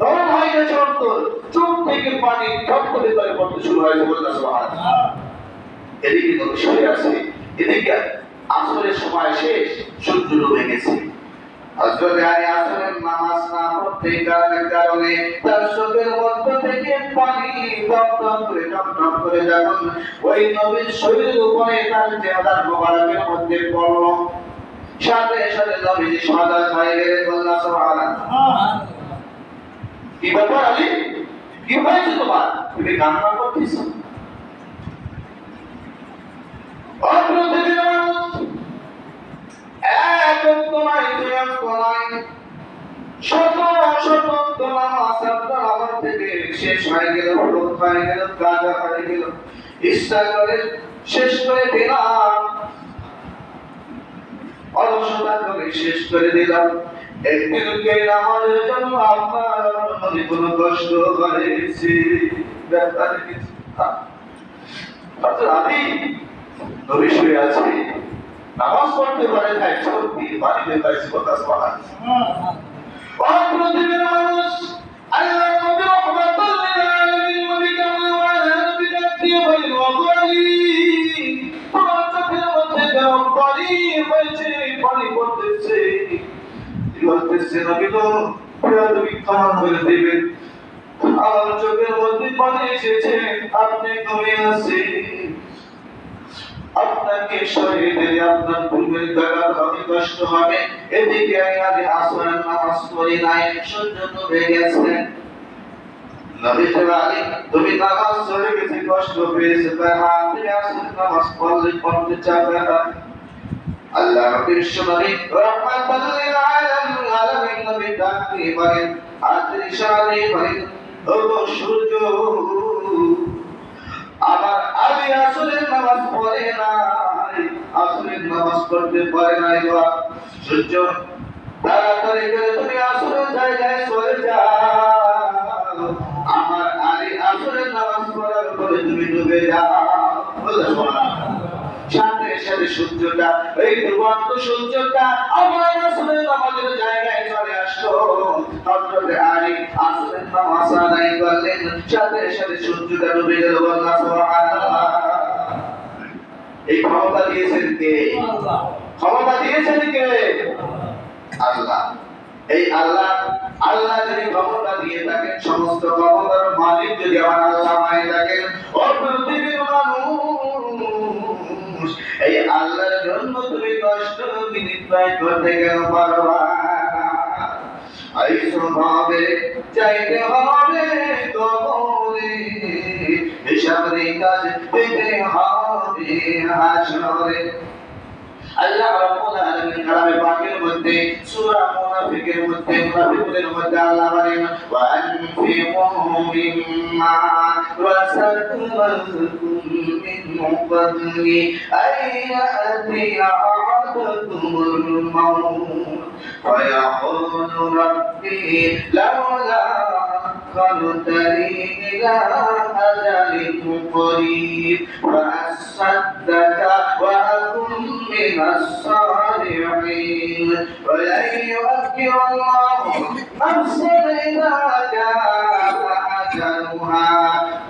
নরম হয়ে গেছে, অন্তর চোখ থেকে পানি টপ করে পড়তে শুরু হয়েছে। বলনা সুবহানাল্লাহ। এদিকে নবী শুয়ে আছে, এদিকে আসরের সময় শেষ, সূর্য ডুবে গেছে। হযরত আলী আসরের নামাজ না পড়তে কারণে তার চোখের মধ্য থেকে পানি টপ টপ করে যখন ওই নবীর শরীরের উপরে তার চেহারা মোবারকের মধ্যে পড়ল, সাথে সাথে নবীজি শাহাদাত হয়ে গেলেন। বলনা সুবহানাল্লাহ। কি ব্যাপার আলী, কি হয়েছে তোমার? তুমি কান্না করতেছো? শেষ হয়ে গেল, গাঁজা হয়ে গেল, ইচ্ছা করে শেষ করে দিলাম, অলসতা করে শেষ করে দিলাম। একদিনকে আমাদের জন্য আপনার মনে কোনো কষ্ট হয়েছে? ব্যাপারে কিছু আমি নবী শুয়ে আছে, নামাজ পড়তে পারে না, সত্যি বাড়িতে পাইছি। কথা মানুষ আল্লাহ নবী রাহমাতুল লিল আলামিন নবী কামলি ওয়ালা নবী দিয়ে বলেন, ওগলি তোমার চোখের মধ্যে গরম পানি হয়েছে, পানি পড়তেছে। বলতেছে নবী গো, তুমি ক্ষমা করে দিবেন, আমার চোখের মধ্যে পানি এসেছে, আপনি ঘুমিয়ে আছেন, আপনাকে সরিয়ে দিলে আপনার পূর্বের জায়গা হবে, কষ্ট হবে। এদিকে আমি আসরের নামাজ পড়ি নাই, সূর্য ডুবে গেছে। নবী আলী তুমি নামাজ চলে গেছে, কষ্ট পেয়েছে, তাই হাতে আসরের নামাজ পড়তে চাবে না। আল্লাহ বিশ্বনবী রাহমাতাল লিল আলামিন নবী ডাকতে বলেন আদরিশানে বলেন ও সূর্য আমার আলী আসরের নামাজ পড়ে নাই, আসরের নামাজ পড়তে পারে নাই। সূর্য তাড়াতাড়ি করে তুমি আসরের জায়গায় চলে যাও, আমার আলী আসরের নামাজ পড়ার পরে তুমি ডুবে যাও। সাথে সাথে সূর্যটা এই দুর্বন্ত সূর্যটা আমার আসরের নামাজের জায়গায় চলে আসলো। হযরত আলী আসরের নামাজ আদায় করলেন, সাথে সাথে সূর্যটা ডুবে গেল। আল্লাহ সুবহানাল্লাহ। এই ক্ষমতা দিয়েছেন কে? আল্লাহ। ক্ষমতা দিয়েছেন কে? আল্লাহ। এই আল্লাহ, আল্লাহ যদি ক্ষমতা দিয়ে থাকেন, সমস্ত ক্ষমতার মালিক যদি আমার আল্লাহ হয়ে থাকেন, ও পৃথিবীর মানুষ, এই আল্লাহর জন্য তুমি কষ্ট মিনিট ব্যয় করতে কেন পারবা? আইসভাবে চাইতে হবে কবরে, হিসাবের কাজ পেতে হবে হাসরে। আল্লাহ রাব্বুল আলামিন কালামে পাকের মধ্যে সূরা মুনাফিকের মধ্যে মুনাফিকুদের মধ্যে আল্লাহ বলেন ওয়া আনফিকু মিম্মা রাযাকনাকুম মিন ক্বাবলি আইয়াতিয়া আহাদাকুমুল মাউত ফায়াকুলু রাব্বি লাওলা أخرتني إلى أجل قريب فأصدق وأكن من الصالحين ولن يؤخر الله نفسا إذا جاء أجلها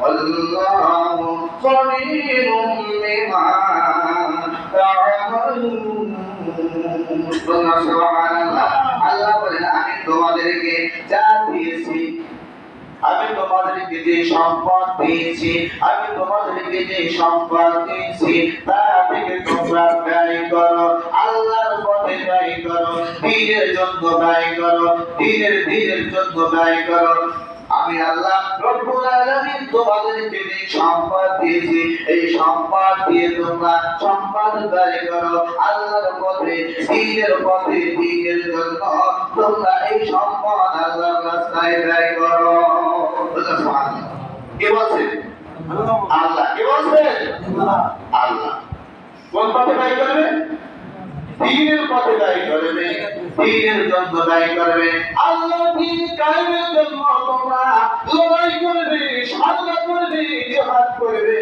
والله خبير بما تعملون. আল্লাহ বলেন আমি তোমাদেরকে যা দিয়েছি, আমি তোমাদেরকে যে সম্পদ দিয়েছি, আমি তোমাদেরকে যে সম্পদ দিয়েছি তা থেকে তোমরা ব্যয় করো, আল্লাহর পথে ব্যয় করো, দ্বীনের জন্য ব্যয় করো, দ্বীনের জন্য ব্যয় করো। আমি আল্লাহ রব্বুল আলামিন তোমাদেরকে যে সম্পদ দিয়েছি, এই সম্পদ দিয়ে তোমরা সম্পদ ব্যয় করো আল্লাহর পথে, দ্বীনের জন্য তোমরা এই সম্পদ আল্লাহর রাস্তায় ব্যয় করো। কে বলছেন? আল্লাহ। কে বলছেন? আল্লাহ। কোন পথে ব্যয় করবে? দ্বীনের পথে ব্যয় করবে, দ্বীনের জন্য ব্যয় করবে। আল্লাহ দ্বীন কায়েমের জন্য তোমরা লড়াই করবে, সাধনা করবে, জিহাদ করবে।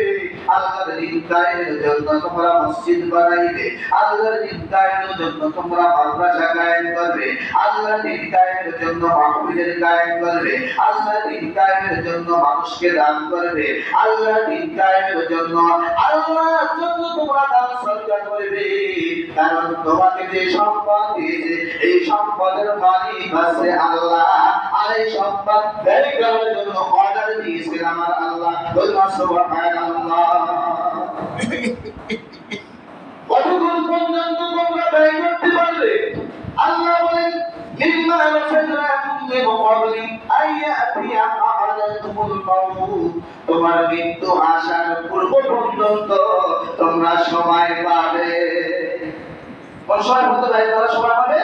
আল্লাহর দ্বীন কায়েমের জন্য তোমরা মসজিদ বানাইবে, আল্লাহর দ্বীন কায়েমের জন্য তোমরা মাদ্রাসা কায়েম করবে, আল্লাহর দ্বীন কায়েমের জন্য মাহফিলের কায়েম করবে, আল্লাহর দ্বীন কায়েমের জন্য মানুষকে দান করবে, আল্লাহর দ্বীন কায়েমের জন্য আল্লাহর জন্য তোমরা দান সদকা করবে। কারণ তোমাকে যে সম্পদ দিয়েছে, এই সম্পদের মালিক আছে আল্লাহ, আর এই সম্পদ ব্যয় করার জন্য অর্ডার দিয়েছেন আমার আল্লাহ। আল্লাহ সুবহানাল্লাহ। কতক্ষণ পর্যন্ত তোমরা ব্যয় করতে পারবে? আল্লাহ বলেন মিম্মা রাযাকনাকুম মিন ক্বাবলি আইয়াতিয়া আহাদাকুমুল মাউত, তোমার মৃত্যু আসার পূর্ব পর্যন্ত তোমরা সময় পাবে। কোন সময় পর্যন্ত ব্যয় করার সময় পাবে?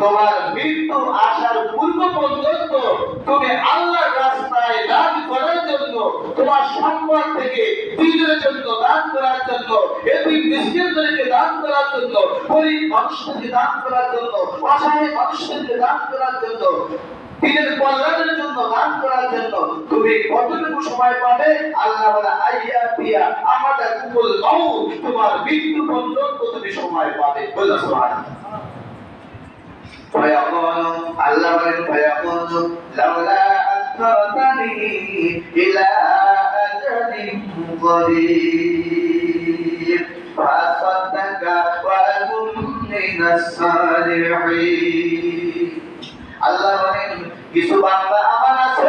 তোমার মৃত্যু আসার পূর্ব পর্যন্ত তুমি আল্লাহর রাস্তায় দান করার জন্য, তোমার সম্পদ থেকে দ্বীনের জন্য দান করার জন্য, এতিম মিসকিনদেরকে দান করার জন্য, গরীব মানুষদেরকে দান করার জন্য, অসহায় মানুষদেরকে দান করার জন্য, দ্বীনের কল্যাণের জন্য দান করার জন্য তুমি কতটুকু সময় পাবে? আল্লাহ বলে আইয়াতিয়া আহাদাকুমুল মাউত, তোমার মৃত্যু পর্যন্ত তুমি সময় পাবে। বলে সুবহানাল্লাহ। فيقول الله فيقول لولا أخرتني إلى أجل قريب فأصدق وأكن من الصالحين. আল্লাহ বলেন কিছু বান্দা আমার আছে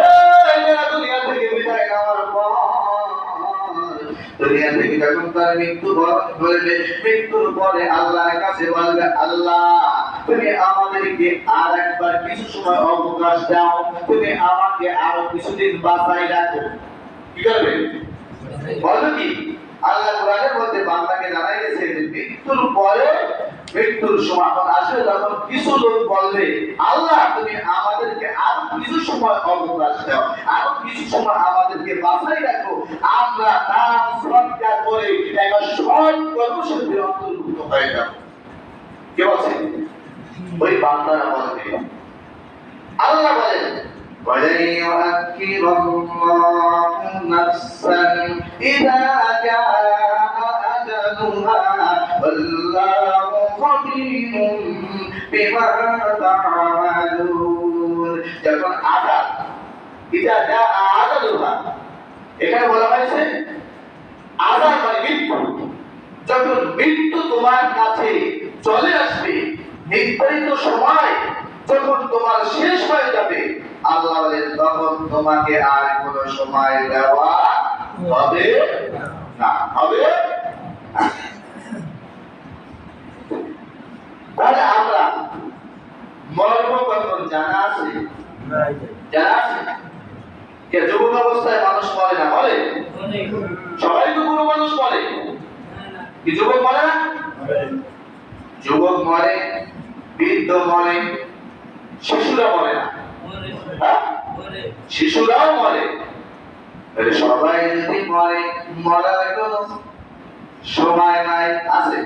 যারা দুনিয়া থেকে বিদায় নেওয়ার পর, দুনিয়া থেকে যখন তার মৃত্যু বরণ করবে, মৃত্যুর পরে আল্লাহর কাছে বলবে আল্লাহ তুমি আমাদেরকে আর একবার কিছু সময় অবকাশ দাও, তুমি আমাকে আরো কিছুদিন বাঁচাই রাখো। কি করবে? বলো কি? আল্লাহ কোরআনের মধ্যে বান্দাকে জানাই দিয়েছে যে মৃত্যুর পরে মৃত্যুর সময় আসবে, তখন কিছু লোক বলবে, আল্লাহ তুমি আমাদেরকে আরো কিছু সময় অবকাশ দাও, আরো কিছু সময় আমাদেরকে বাঁচাই রাখো, আমরা নাম সৎকার করে একটা সৎ কর্মসূচির অন্তর্ভুক্ত হয়ে যাব। কে বলছে? ওই বান্দারা বলবে। আল্লাহ বলেন, وَلَن يُؤَخِّرَ اللَّهُ نَفْسًا إِذَا جَاءَ أَجَلُهَا وَاللَّهُ خَبِيرٌ بِمَا تَعْمَلُونَ। যখন আজাল, ইদা জাআ আজালুহা, এখানে বলা হয়েছে আজাল মানে মৃত্যু। যখন মৃত্যু তোমার কাছে চলে আসবে, নির্ধারিত সময় যখন তোমার শেষ হয়ে যাবে, আল্লাহ বলেন তখন তোমাকে আর কোনো সময় দেওয়া হবে না, হবে না। তাহলে আমরা মরব কখন জানা আছে? জানা আছে? কে যুবক অবস্থায় মানুষ মরে না? মরে? সবাই তো পুরো মানুষ মরে, কি যুবক মরে না? যুবক মরে, বৃদ্ধ মরে, শিশুরা মরে না? শিশুরাও মরে। সবাই যদি মরে, মরার কোনো সময় নাই? আছে?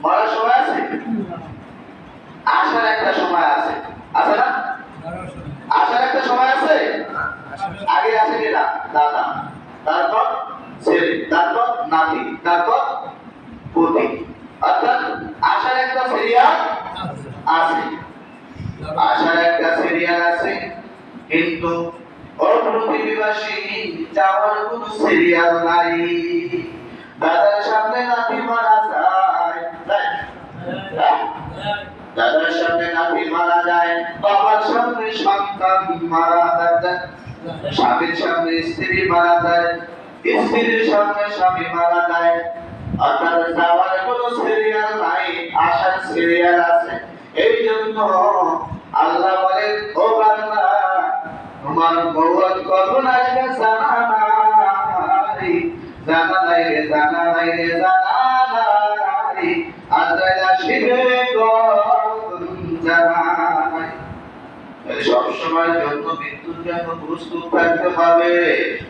মরার সময় আছে? আসার একটা সময় আছে, আছে না? আসার একটা সময় আছে। আগে আছে কিনা? দাদা, তারপর ছেলে, তারপর নাতি, তারপর পুতি। অর্থাৎ আসার একটা সিরিয়াল আছে, আসার একটা সিরিয়াল আছে, কিন্তু অপ্রতিবাসী যাওয়ার কোনো সিরিয়াল নাই। দাদার সামনে নাতি মারা যায়, দাদার সামনে নাতি মারা যায়, বাবার সামনে সন্তান মারা যায়, স্বামীর সামনে স্ত্রী মারা যায়, স্ত্রীর সামনে স্বামী মারা যায়। অর্থাৎ যাওয়ার কোনো সিরিয়াল নাই, আসার সিরিয়াল আছে। এই জন্য আল্লাহ বলেন, ও বান্দা তোমার মওত কখন আসবে জানা নাই, জানা নাই রে, জানা নাই রে, জানা নাই। আজরাইল আসিবে কখন জানা নাই। সব সময়ের জন্য মৃত্যুর জন্য প্রস্তুত থাকতে হবে।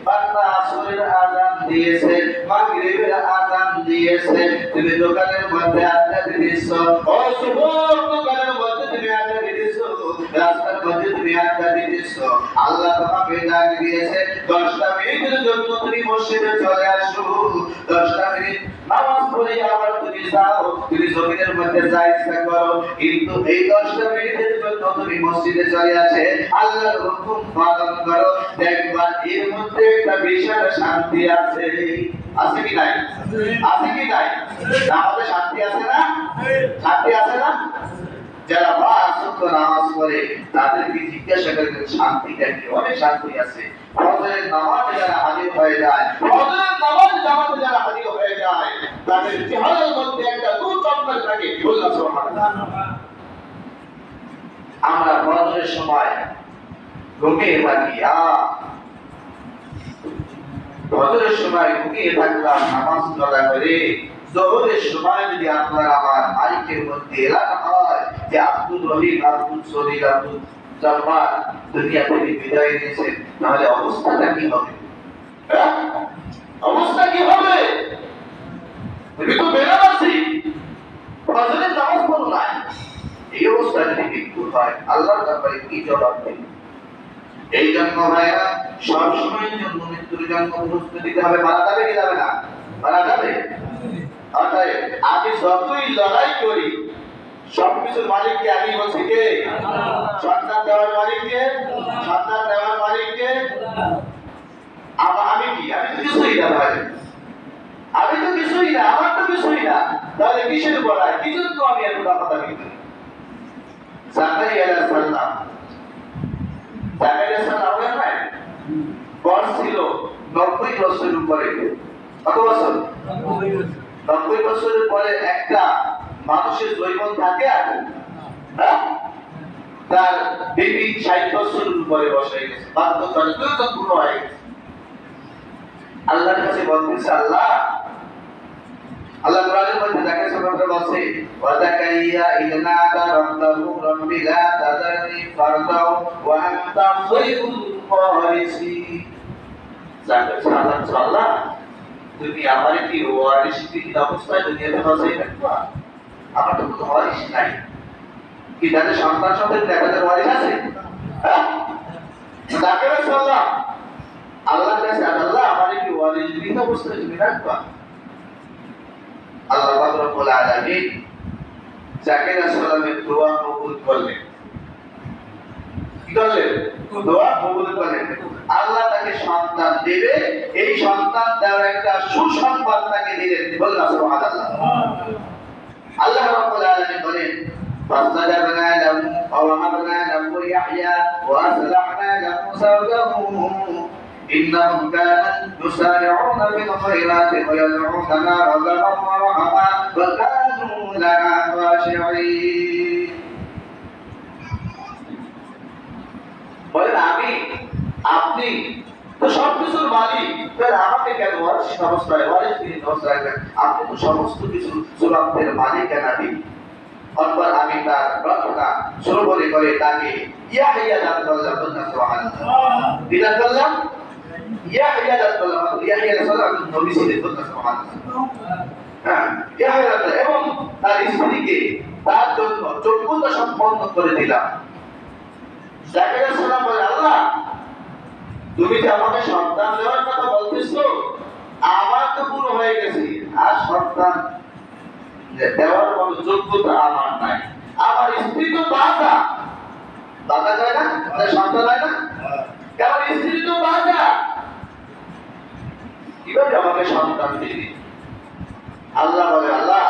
বান্দা আসরের আযান দিয়েছে, মাগরিবের আযান দিয়েছে, তুমি দোকানের মধ্যে আড্ডা দিতেছো, ও যুবক দোকানের মধ্যে তুমি আড্ডা দিতেছো, রাস্তার মধ্যে তুমি আড্ডা দিতেছো, আল্লাহ তোমাকে ডাক দিয়েছে 10টা মিনিটের জন্য তুমি মসজিদে চলে আসো, 10টা মিনিট নামাজ পড়ে আবার তুমি যাও, তুমি জমিনের মধ্যে যা ইচ্ছা করো, কিন্তু এই 10টা মিনিটের জন্য তুমি মসজিদে চলে আসে আল্লাহর হুকুম পালন করো, দেখবা এর মধ্যে একটা বিশাল শান্তি আছে। আছে কি নাই? আছে কি নাই? আমাদের শান্তি আছে না? শান্তি আছে না? যারা পাঁচ ওয়াক্ত নামাজ পড়ে তাদেরকে জিজ্ঞাসা করবেন শান্তিটা কি? অনেক শান্তি আছে। ফজরের নামাজে যারা হাজির হয়ে যায়, ফজরের নামাজ জামাতে যারা হাজির হয়ে যায়, তাদের চেহারার মধ্যে একটা নূর চমকাতে থাকে। বলুন সুবহানাল্লাহ। আমরা ফজরের সময় ঘুমিয়ে থাকি, ফজরের সময় ঘুমিয়ে থাকলাম নামাজ পড়া করে, যোহরের সময় যদি আপনার আমার মাইকের মধ্যে এলান হয় যে আব্দুল রহিম, আব্দুল সলিল, আব্দুল জব্বার দুনিয়া থেকে বিদায় নিয়েছেন, তাহলে অবস্থাটা কি হবে? অবস্থা কি হবে? তুমি তো বেনামাজি, ফজরের নামাজ পড়ো না, এই অবস্থা যদি মৃত্যু হয় আল্লাহর দরবারে কি জবাব দেবে? এই জন্য ভাইরা সব সময়ের জন্য মৃত্যুর জন্য প্রস্তুতি নিতে হবে। মারা যাবে কি যাবে না? মারা যাবে। অর্থাৎ আমি যতই লড়াই করি, সবকিছুর মালিক কে? আমি বলছি কে? সন্তান দেওয়ার মালিক কে? সন্তান দেওয়ার মালিক কে? আমি কি? আমি তো কিছুই না ভাই, আমি তো কিছুই না, আমার তো কিছুই না, তাহলে কিসের লড়াই? কি জন্য আমি এত কথা করি? জাকারিয়া আলাইহিস সালাম, জাকারিয়া সালাম হয় বয়স ছিল 90 বছরের উপরে। কত বছর? 90 বছরের পরে একটা মানুষের যৌবন থাকে আর তার বিবি 60 বছরের উপরে বসে গেছে, বাধ্যতামূলক দুইজন পুরো হয়ে গেছে। আল্লাহর কাছে বলতেছে, আল্লাহ আল্লাহ কোরআনের মধ্যে যাকে সূরাতে বলছে ওয়া যাকারিয়া ইদনাদা রাব্বাহু রাব্বি লা তাযারনি ফারদাও ওয়া আনতা খায়রুল ওয়ারিসিন। আল্লাহ তুমি আমার কি ওয়ারিস কি অবস্থায় দুনিয়াতে বাঁচিয়ে রাখবা? আমার তো কোনো ওয়ারিস নাই। কি তাদের সন্তান সন্তান তাদের ওয়ারিস আছে? হ্যাঁ, যাকে রাসূলুল্লাহ আল্লাহর কাছে আল্লাহ আমার কি ওয়ারিস কি অবস্থায় তুমি রাখবা? আল্লাহ পাক রব্বুল আলামিন যাকে রাসূলের দোয়া কবুল করলেন। কি করলেন? দোয়া কবুল করলেন। আল্লাহ তাকে সন্তান দেবে, এই সন্তান দেওয়ার একটা সুসংবাদ তাকে দিলেন। বলুন সুবহানাল্লাহ। আল্লাহ রাব্বুল আলামিন বলেন فاستجبنا له ووهبنا له يحيى وأصلحنا له زوجه إنهم كانوا يسارعون في الخيرات ويدعوننا رغبا ورهبا وكانوا لنا خاشعين। বলেন আমি আপনি তো সবকিছুর মালিক, তাহলে আমাকে কেন ওয়ারিস অবস্থায় ওয়ারিস বিহীন অবস্থায় রাখবেন? আপনি তো সমস্ত কিছু সুরাতের মালিক নাবি। অতঃপর আমি তার প্রার্থনা শুরু করে তাকে ইয়াহিয়া দান করলাম। সুবহানাল্লাহ। কি দান করলাম? ইয়াহিয়া দান করলাম। ইয়াহিয়া রাসূলুল্লাহ নবী ছিলেন। সুবহানাল্লাহ। হ্যাঁ, ইয়াহিয়া এবং তার স্ত্রীকে তার জন্য যোগ্যতা সম্পন্ন করে দিলাম। যাকারিয়া সালাম বলে আল্লাহ তুমি যে আমাকে সন্তান দেওয়ার কথা বলতেছো, আমার তো পুরো হয়ে গেছে, আর সন্তান দেওয়ার কোনো যোগ্যতা আমার নাই। আমার স্ত্রী তো বাঁচা যায় না, সন্তান হয় না, কারণ স্ত্রী তো বাঁচা, কিভাবে আমাকে সন্তান দিবি? আল্লাহ বলে আল্লাহ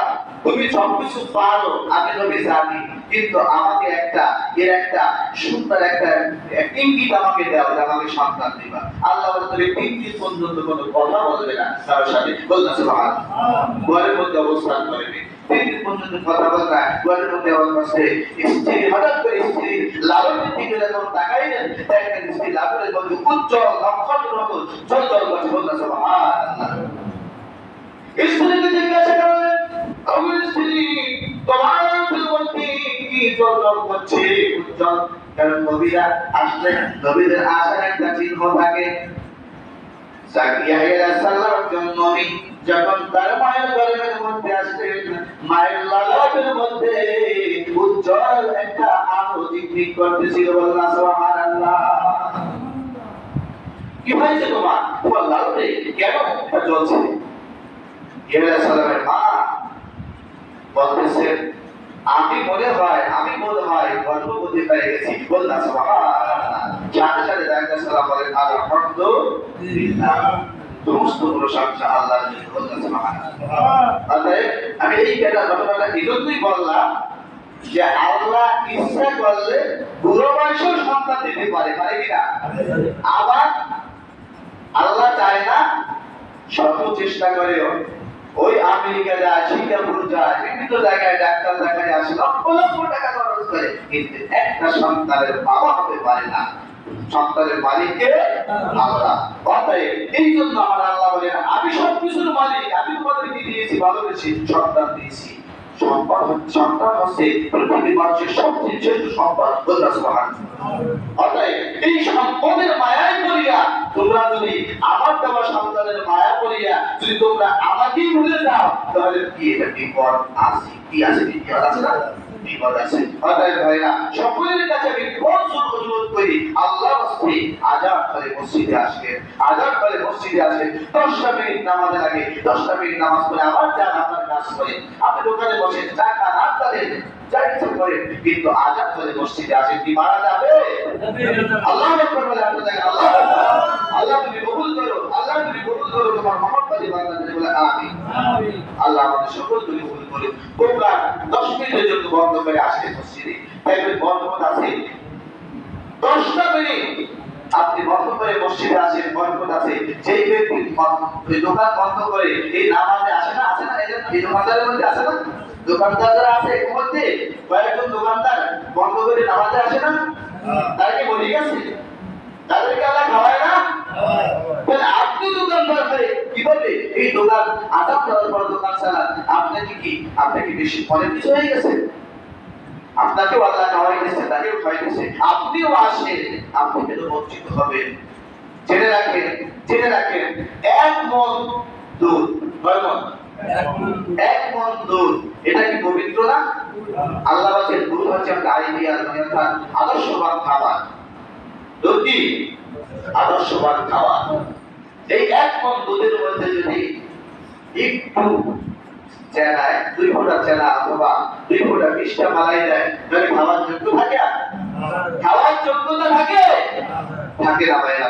তুমি সবকিছু পারো, আমি নবী জানি, কিন্তু আমাকে একটা সুন্দর একটা ইঙ্গিত আমাকে দাও যে আমাকে সন্তান দিবা। আল্লাহ বলে তুমি 3 দিন পর্যন্ত কোনো কথা বলবে না তার সাথে। বলনা সুবহানাল্লাহ। ঘরের মধ্যে অবস্থান করবে 3 দিন পর্যন্ত কথা বলবে না। ঘরের মধ্যে অবস্থান স্ত্রী হঠাৎ করে স্ত্রী লালনের দিকে যখন তাকাইলেন দেখেন স্ত্রী লালনের মধ্যে উজ্জ্বল নক্ষত্রের মতো জ্বলজ্বল করছে। বলনা সুবহানাল্লাহ। স্ত্রীকে জিজ্ঞাসা করলেন আমার স্ত্রী তোমার মধ্যে কি জ্বলজ্বল করছে উজ্জ্বল? কারণ নবীরা আসলে নবীদের আসার একটা চিহ্ন থাকে। যাকারিয়া আলাইহিস সালামের জন্য নবী যখন তার মায়ের গর্ভের মধ্যে আসলেন, মায়ের লালাটের মধ্যে উজ্জ্বল একটা আলো ঝিকমিক করতেছিল। বলনা সুবহানাল্লাহ। কি হয়েছে তোমার লালাটে কেন জ্বলছে? সালামের মা বলতেছেন আমি বোধ হয় গর্ভবতী হয়ে গেছি। বলনা সুবহানাল্লাহ। সাথে সাথে যাকারিয়া সালাম বলেন আলহামদুলিল্লাহ, সমস্ত প্রশংসা আল্লাহর জন্য। বলনা সুবহানাল্লাহ। আমি এই ঘটনাটা এজন্যই বললাম যে আল্লাহ ইচ্ছা করলে বুড়ো বয়সেও সন্তান দিতে পারে কিনা? আবার আল্লাহ চায় না, শত চেষ্টা করেও ওই আমেরিকা যায়, সিঙ্গাপুর যায়, বিভিন্ন জায়গায় ডাক্তার দেখায় আসে, লক্ষ লক্ষ টাকা খরচ করে, কিন্তু একটা সন্তানের বাবা হতে পারে না। সন্তানের মালিককে আল্লাহ। অতএব এই জন্য আমার আল্লাহ বলেন আমি সবকিছুর মালিক, আমি তোমাদেরকে দিয়েছি, ভালোবেসে সন্তান দিয়েছি। সন্তান হচ্ছে পৃথিবীর মানুষের সবচেয়ে শ্রেষ্ঠ সম্পদ। বলনা সুবহানাল্লাহ। অতএব এই সম্পদের মায়ায় পড়িয়া তোমরা যদি আমার দেওয়া সন্তানের মায়া পড়িয়া যদি তোমরা আমাকেই ভুলে যাও, তাহলে কি এটা বিপদ আছে? কি আছে? বিপদ আছে না? বিপদ আছে। অতএব ভাইরা সকলের কাছে আমি অনুরোধ করি আল্লাহর রাস্তায় আযান করে মসজিদে আসবেন। আযান করে মসজিদে আসবেন, 10টা মিনিট নামাজে লাগে, 10টা মিনিট নামাজ পড়ে আবার যান আপনার কাজ করে। আপনি দোকানে বসে চা খান, আড্ডা দেন, যা ইচ্ছা করেন, কিন্তু আযান করে মসজিদে আসেন। কি মারা যাবে? আল্লাহু আকবার বলে আপনি দেখেন আল্লাহ আল্লাহ তুমি কবুল করো, আল্লাহ তুমি কবুল করো তোমার মহব্বতে বান্দাদের বলে আমিন। আমিন। আল্লাহ আমাদের সকল তুমি কবুল করো। তোমরা 10 মিনিটের জন্য বন্ধ করে আসেন মসজিদে, দেখবেন বরকত আছে। 10টা মিনিট আপনি বন্ধ করে মসজিদে আসেন, বরকত আছে। যেই ব্যক্তি দোকান বন্ধ করে এই নামাজে আসে না, এই দোকানদারের মধ্যে আসে না, দোকানদার যারা আছে এর মধ্যে কয়েকজন দোকানদার বন্ধ করে নামাজে আসে না, তারা কি বলে গেছে? তাদেরকে আল্লাহ খাওয়ায় না? তাহলে আপনি দোকানদার হয়ে কি বলবে এই দোকান আজাদ দেওয়ার পর দোকান চালান, আপনি কি বেশি অনেক কিছু হয়ে গেছে? আপনাকেও আল্লাহ খাওয়াইতেছে, তাকেও খাওয়াইতেছে, আপনিও আসেন, আপনি কিন্তু বঞ্চিত হবেন। জেনে রাখেন 1 মণ দুধ, কয় মণ? 1 মণ দুধ, এটা কি পবিত্র না? আল্লাহ বলেন দুধ হচ্ছে আমাদের আইডিয়াল অর্থাৎ আদর্শবান খাবার। দুধ কি আদর্শবান খাবার। এই 1 মণ দুধের মধ্যে যদি একটু চেনায় 2 ফোঁটা চেনা অথবা 2 ফোঁটা মিষ্টা মালাই দেয়, তাহলে খাওয়ার যোগ্য থাকে? খাওয়ার যোগ্যতা থাকে? থাকে না ভাইরা,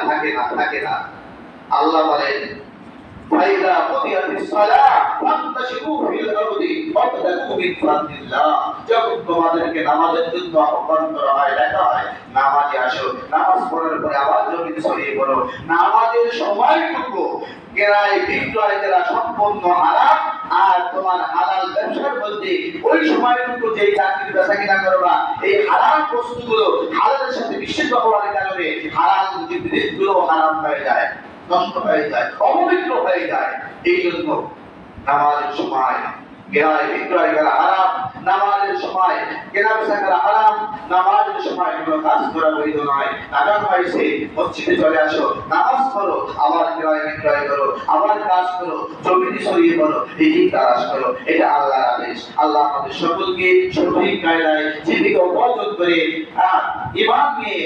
থাকে না। আল্লাহ বলেন ফাইদা কুদিয়াতিস সালাহ ফান্তাশিরু ফিল আরদি ওয়াবতাগু মিন ফাদলিল্লাহ। যখন তোমাদেরকে নামাজের জন্য আহ্বান করা হয়, ডাকা হয়, নামাজে আসো, নামাজ পড়ার পরে আবার জমিতে ছড়িয়ে পড়ো। নামাজের সময়টুকু ক্রয় বিক্রয় করা সম্পূর্ণ হারাম, আর তোমার হালাল ব্যবসার মধ্যে ওই সময়টুকু যে চাকরি বেচা কিনা করবা, এই হারাম বস্তুগুলো হালালের সাথে মিশ্রিত হওয়ার কারণে হারাম জিনিসগুলো হারাম হয়ে যায়, নষ্ট হয়ে যায়, অপবিত্র হয়ে যায়। এই জন্য নামাজের সময় ক্রয় বিক্রয় করা হারাম, নামাজের সময় কেনা বেচা করা হারাম, নামাজের সময় কোনো কাজ করা বৈধ নয়। আগাম হয়েছে মসজিদে চলে আসো, নামাজ পড়ো, আবার ক্রয় বিক্রয় করো, আবার কাজ করো, জমিতে ছড়িয়ে পড়ো, রিজিক তালাশ করো, এটা আল্লাহর আদেশ। আল্লাহ আমাদের সকলকে সঠিক কায়দায় জীবিকা উপার্জন করে ঈমান নিয়ে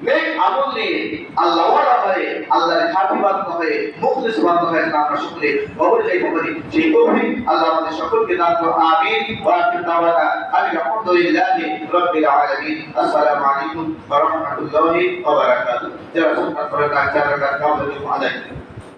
নেক আমল নিয়ে আল্লাহওয়ালা হয়ে আল্লাহর খাঁটি বান্দা হয়ে মুখলিস বান্দা হয়ে আমরা সকলে কবরে যাইতে পারি, সেই তৌফিক আল্লাহ আমাদের সকলকে দান করুন। আমিন। ওয়া আখিরু দাওয়ানা আলহামদুলিল্লাহি রাব্বিল আলামিন। আসসালামু আলাইকুম ওয়া রাহমাতুল্লাহি ওয়া বারাকাতুহু। যারা সুন্নাত পড়েন তারা কাজ করুন।